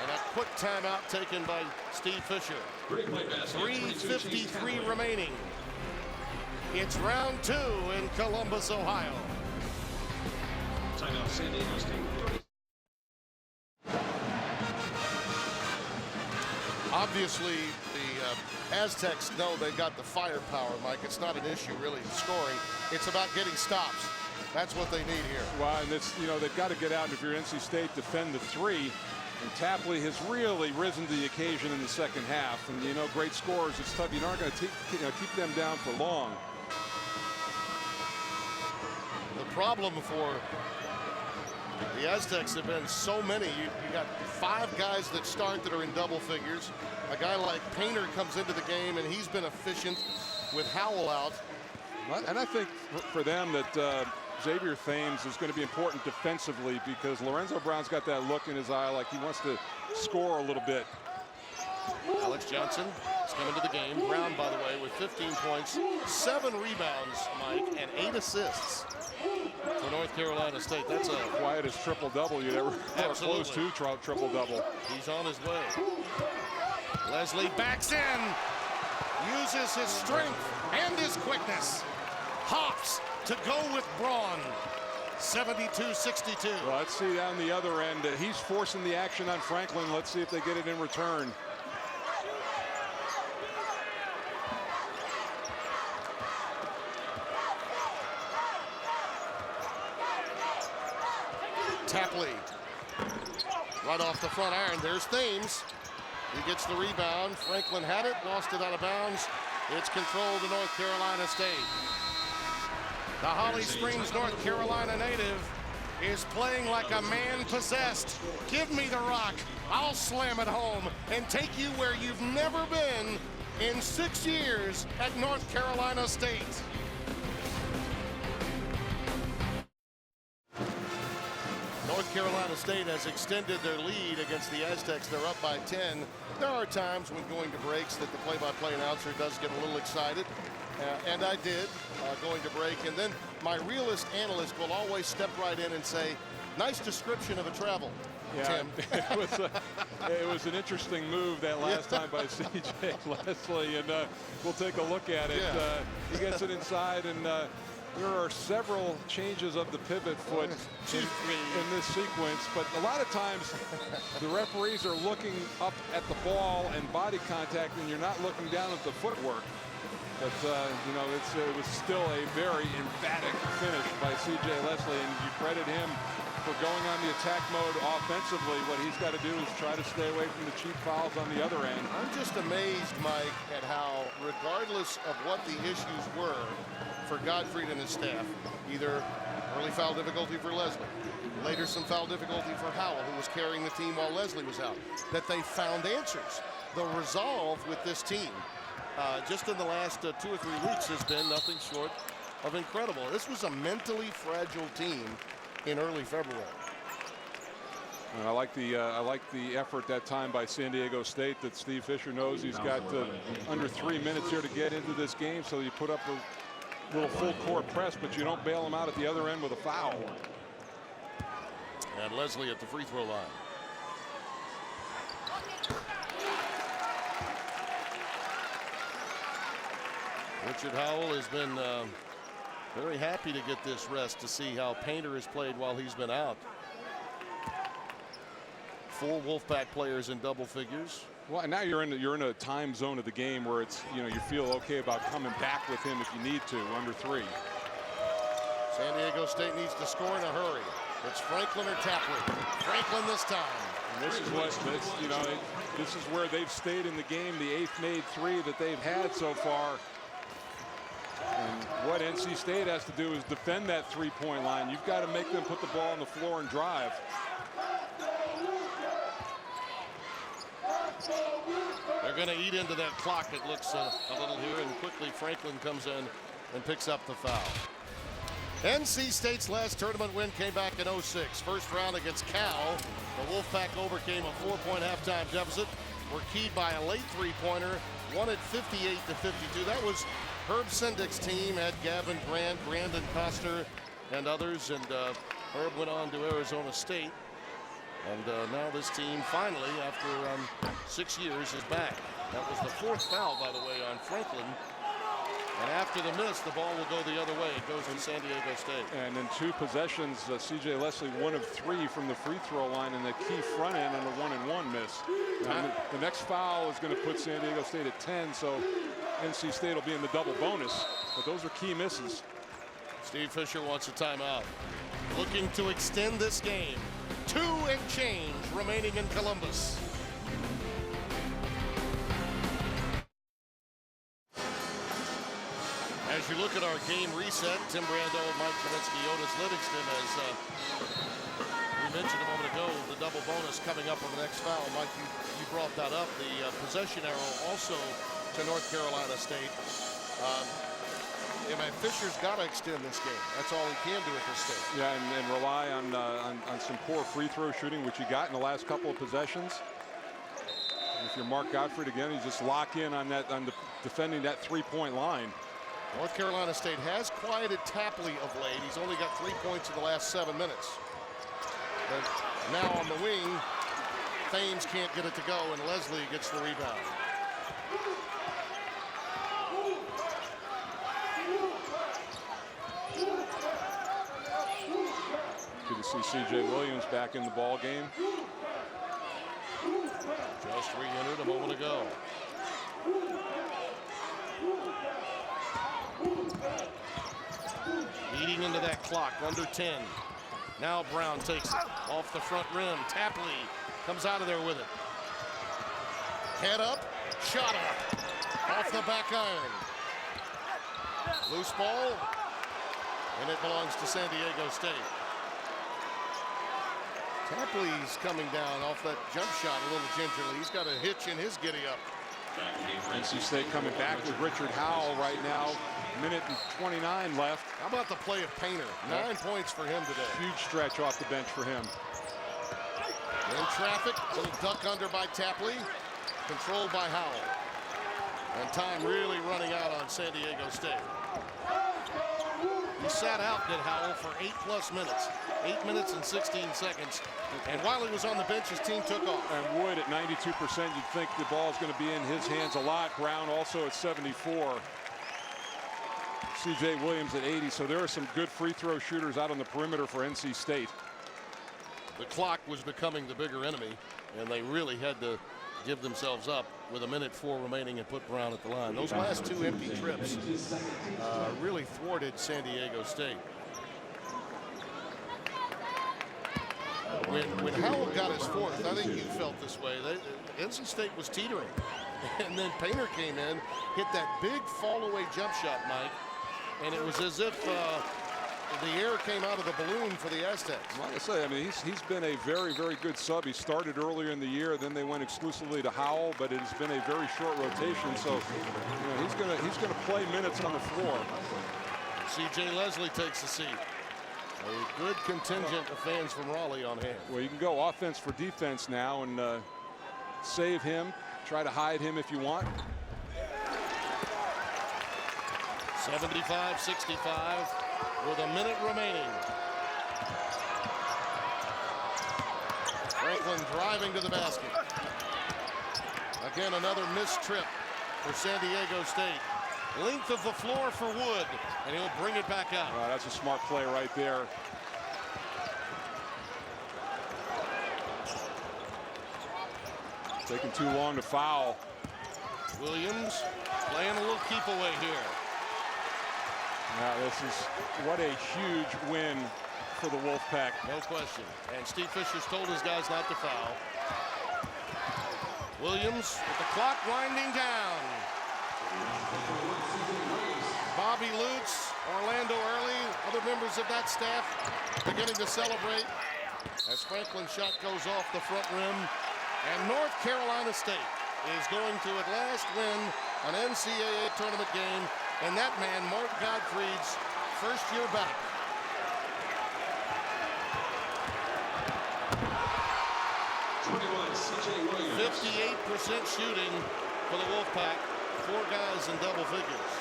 And a quick timeout taken by Steve Fisher. 3:53 remaining. It's round 2 in Columbus, Ohio. Timeout, San Diego State. Obviously, the Aztecs know they got the firepower, Mike. It's not an issue really scoring. It's about getting stops. That's what they need here. Well, and it's, they've got to get out, and if you're NC State, defend the 3. And Tapley has really risen to the occasion in the second half. And, great scorers, it's tough. You're not going to keep them down for long. The problem for the Aztecs have been so many. You got 5 guys that start that are in double figures. A guy like Painter comes into the game, and he's been efficient with Howell out. And I think for them that Xavier Thames is going to be important defensively, because Lorenzo Brown's got that look in his eye like he wants to score a little bit. Alex Johnson is coming to the game. Brown, by the way, with 15 points, 7 rebounds, Mike, and 8 assists for North Carolina State. That's a quietest triple-double you'd ever close to triple-double. He's on his way. Leslie backs in, uses his strength and his quickness. Hops to go with Braun. 72-62. Well, let's see down the other end. He's forcing the action on Franklin. Let's see if they get it in return. Tapley. Right off the front iron. There's Thames. He gets the rebound. Franklin had it, lost it out of bounds. It's controlled to North Carolina State. The Holly Springs, North Carolina native is playing like a man possessed. Give me the rock. I'll slam it home and take you where you've never been in 6 years at North Carolina State. North Carolina State has extended their lead against the Aztecs. They're up by 10. There are times when going to breaks that the play-by-play announcer does get a little excited. And I did going to break. And then my realist analyst will always step right in and say, nice description of a travel, Tim. It was an interesting move that last time by C.J. Leslie, and we'll take a look at it. Yeah. He gets it inside, and there are several changes of the pivot foot in this sequence, but a lot of times the referees are looking up at the ball and body contact, and you're not looking down at the footwork. But, it was still a very emphatic finish by C.J. Leslie, and you credit him for going on the attack mode offensively. What he's got to do is try to stay away from the cheap fouls on the other end. I'm just amazed, Mike, at how, regardless of what the issues were for Gottfried and his staff, either early foul difficulty for Leslie, later some foul difficulty for Howell, who was carrying the team while Leslie was out, that they found answers. The resolve with this team just in the last 2 or 3 weeks has been nothing short of incredible. This was a mentally fragile team in early February. And I like the effort that time by San Diego State, that Steve Fisher knows he's got under 3 minutes here to get into this game, so you put up a little full court press, but you don't bail him out at the other end with a foul. And Leslie at the free throw line. Richard Howell has been very happy to get this rest to see how Painter has played while he's been out. 4 Wolfpack players in double figures. Well, now you're in a time zone of the game where it's, you feel okay about coming back with him if you need to, under 3. San Diego State needs to score in a hurry. It's It's Franklin or Tapley. Franklin this time. And this is what, you know, this is where they've stayed in the game, the 8th made three that they've had so far. And what NC State has to do is defend that three-point line. You've got to make them put the ball on the floor and drive. They're going to eat into that clock, it looks a little here, and quickly Franklin comes in and picks up the foul. NC State's last tournament win came back in '06. First round against Cal. The Wolfpack overcame a 4-point halftime deficit. Were keyed by a late three-pointer. Won it 58-52. That was Herb Sendick's team. Had Gavin Grant, Brandon Coster, and others. And Herb went on to Arizona State. And now this team finally, after 6 years, is back. That was the 4th foul, by the way, on Franklin. And after the miss, the ball will go the other way. It goes to San Diego State. And in 2 possessions, C.J. Leslie 1 of 3 from the free throw line, and the key front end on the 1-and-1 miss. The next foul is going to put San Diego State at 10, so NC State will be in the double bonus. But those are key misses. Steve Fisher wants a timeout. Looking to extend this game. 2 and change remaining in Columbus. As you look at our game reset, Tim Brando, Mike Kaminsky, Otis Livingston, as we mentioned a moment ago, the double bonus coming up on the next foul. Mike, you brought that up. The possession arrow also to North Carolina State. Fisher's got to extend this game. That's all he can do at this stage. Yeah, and rely on some poor free throw shooting, which he got in the last couple of possessions. And if you're Mark Gottfried again, you just lock in on defending that three-point line. North Carolina State has quieted Tapley of late. He's only got 3 points in the last 7 minutes. But now on the wing, Thames can't get it to go, and Leslie gets the rebound. Good to see C.J. Williams back in the ball game. Just re-entered a moment ago. Eating into that clock, under 10. Now Brown takes it off the front rim. Tapley comes out of there with it. Head up, shot up, off the back iron. Loose ball, and it belongs to San Diego State. Tapley's coming down off that jump shot a little gingerly. He's got a hitch in his giddy-up. NC State coming back with Richard Howell right now. Minute and 29 left. How about the play of Painter? 9 points for him today. Huge stretch off the bench for him. In traffic, little duck under by Tapley, controlled by Howell. And time really running out on San Diego State. He sat out, did Howell, for 8+ minutes. 8 minutes and 16 seconds. And while he was on the bench, his team took off. And Wood at 92%, you'd think the ball's going to be in his hands a lot. Brown also at 74. C.J. Williams at 80. So there are some good free throw shooters out on the perimeter for NC State. The clock was becoming the bigger enemy, and they really had to give themselves up with 1:04 remaining and put Brown at the line. Those last 2 empty trips really thwarted San Diego State. When Howell got his 4th, I think you felt this way. NC State was teetering. And then Painter came in, hit that big fall-away jump shot, Mike. And it was as if the air came out of the balloon for the Aztecs. Like I say, I mean, he's been a very, very good sub. He started earlier in the year, then they went exclusively to Howell, but it has been a very short rotation. So you know, he's gonna play minutes on the floor. C.J. Leslie takes the seat. A good contingent of fans from Raleigh on hand. Well, you can go offense for defense now and save him, try to hide him if you want. 75-65 with a minute remaining. Franklin driving to the basket. Again, another missed trip for San Diego State. Length of the floor for Wood, and he'll bring it back out. That's a smart play right there. Taking too long to foul. Williams playing a little keep away here. Now this is what a huge win for the Wolfpack. No question. And Steve Fisher's told his guys not to foul. Williams with the clock winding down. Bobby Lutz, Orlando Early, other members of that staff beginning to celebrate as Franklin's shot goes off the front rim. And North Carolina State is going to at last win an NCAA tournament game. And that man, Mark Gottfried's first year back. 58% shooting for the Wolfpack. 4 guys in double figures.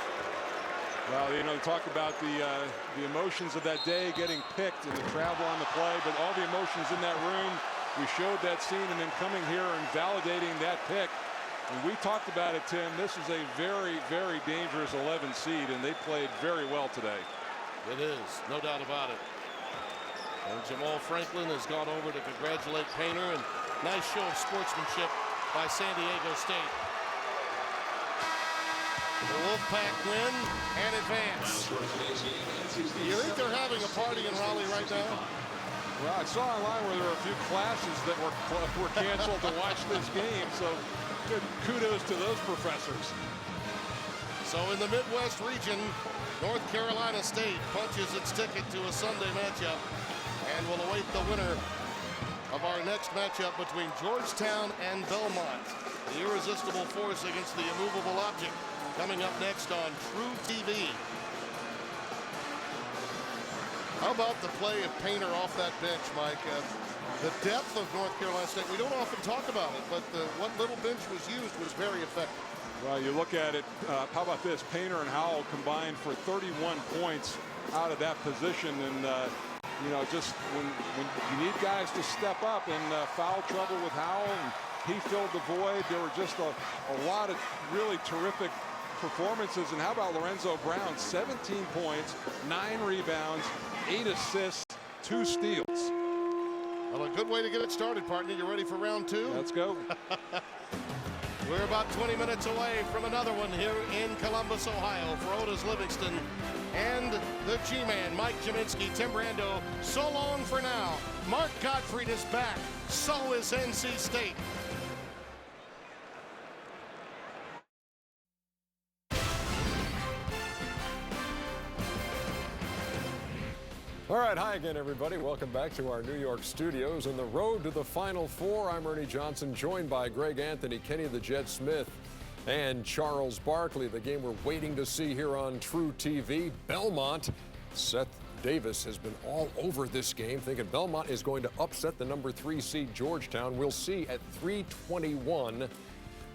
Well, you know, talk about the emotions of that day, getting picked and the travel on the play, but all the emotions in that room. We showed that scene, and then coming here and validating that pick. And we talked about it, Tim. This is a very, very dangerous 11 seed, and they played very well today. It is, no doubt about it. And Jamal Franklin has gone over to congratulate Painter, and nice show of sportsmanship by San Diego State. The Wolfpack win and advance. You think they're having a party in Raleigh right now? Well, I saw online where there were a few classes that were canceled to watch this game, so good kudos to those professors. So in the Midwest region, North Carolina State punches its ticket to a Sunday matchup and will await the winner of our next matchup between Georgetown and Belmont. The irresistible force against the immovable object coming up next on TruTV. How about the play of Painter off that bench, Mike? The depth of North Carolina State, we don't often talk about it, but what little bench was used was very effective. Well, you look at it, how about this? Painter and Howell combined for 31 points out of that position. And, you know, just when you need guys to step up, and foul trouble with Howell, and he filled the void. There were just a lot of really terrific performances. And how about Lorenzo Brown? 17 points, 9 rebounds, 8 assists, 2 steals. Well, a good way to get it started, partner. You ready for round 2? Let's go. We're about 20 minutes away from another one here in Columbus, Ohio. For Otis Livingston and the G-Man, Mike Jaminski, Tim Brando, so long for now. Mark Gottfried is back. So is NC State. All right, hi again, everybody. Welcome back to our New York studios. On the road to the Final Four, I'm Ernie Johnson, joined by Greg Anthony, Kenny the Jet Smith, and Charles Barkley. The game we're waiting to see here on TruTV. Belmont. Seth Davis has been all over this game, thinking Belmont is going to upset the number 3 seed Georgetown. We'll see at 3:21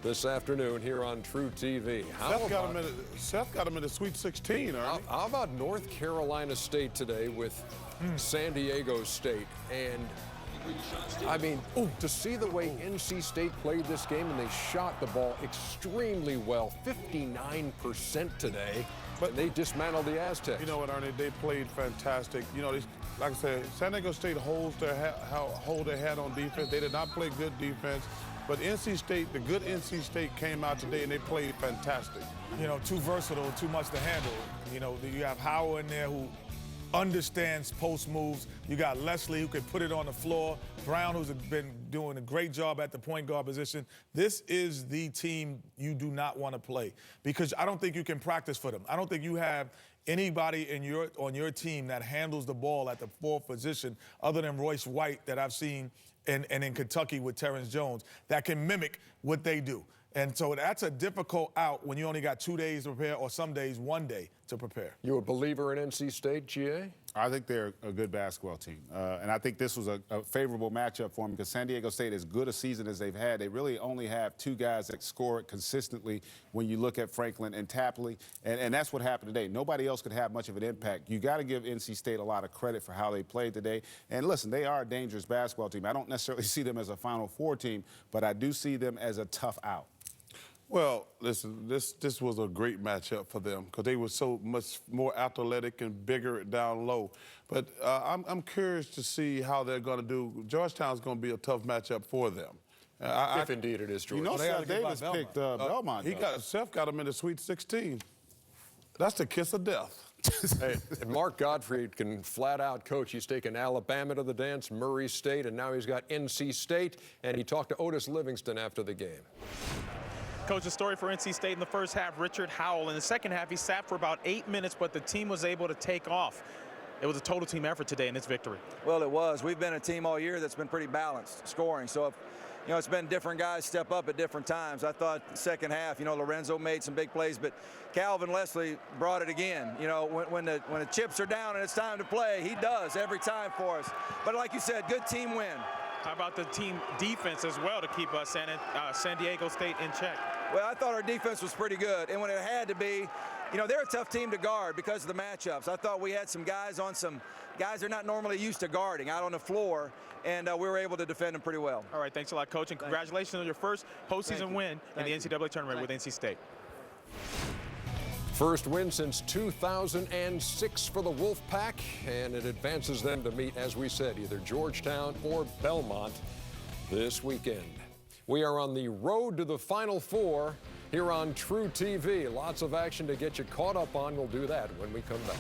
this afternoon here on TruTV. Seth got him in the Sweet 16, Ernie. How about North Carolina State today with San Diego State? And, I mean, to see the way NC State played this game, and they shot the ball extremely well, 59% today, but they dismantled the Aztecs. You know what, Ernie? They played fantastic. You know, like I said, San Diego State hold their head on defense. They did not play good defense. But NC State, the good NC State came out today and they played fantastic. You know, too versatile, too much to handle. You know, you have Howell in there who understands post moves. You got Leslie who can put it on the floor. Brown, who's been doing a great job at the point guard position. This is the team you do not want to play because I don't think you can practice for them. I don't think you have anybody on your team that handles the ball at the 4th position other than Royce White that I've seen and in Kentucky with Terrence Jones that can mimic what they do. And so that's a difficult out when you only got 2 days to prepare, or some days 1 day to prepare. You a believer in NC State, GA? I think they're a good basketball team. And I think this was a favorable matchup for them because San Diego State, as good a season as they've had, they really only have 2 guys that score it consistently when you look at Franklin and Tapley. And that's what happened today. Nobody else could have much of an impact. You got to give NC State a lot of credit for how they played today. And listen, they are a dangerous basketball team. I don't necessarily see them as a Final Four team, but I do see them as a tough out. Well, listen, this was a great matchup for them because they were so much more athletic and bigger down low. But I'm curious to see how they're going to do. Georgetown's going to be a tough matchup for them. If indeed it is Georgetown. You know, Seth Davis picked Belmont. Seth got him in the Sweet 16. That's the kiss of death. Hey, and Mark Gottfried can flat out coach. He's taken Alabama to the dance, Murray State, and now he's got NC State. And he talked to Otis Livingston after the game. Coach, a story for NC State in the first half, Richard Howell. In the second half, he sat for about 8 minutes, but the team was able to take off. It was a total team effort today in this victory. Well, it was. We've been a team all year that's been pretty balanced scoring. So, if, it's been different guys step up at different times. I thought second half, Lorenzo made some big plays, but Calvin Leslie brought it again. When the chips are down and it's time to play, he does every time for us. But like you said, good team win. How about the team defense as well to keep San Diego State in check? Well, I thought our defense was pretty good, and when it had to be, they're a tough team to guard because of the matchups. I thought we had some guys they're not normally used to guarding out on the floor, and we were able to defend them pretty well. All right, thanks a lot, Coach, and congratulations on your first postseason win in the NCAA tournament with NC State. First win since 2006 for the Wolfpack, and it advances them to meet, as we said, either Georgetown or Belmont this weekend. We are on the road to the Final Four here on TruTV. Lots of action to get you caught up on. We'll do that when we come back.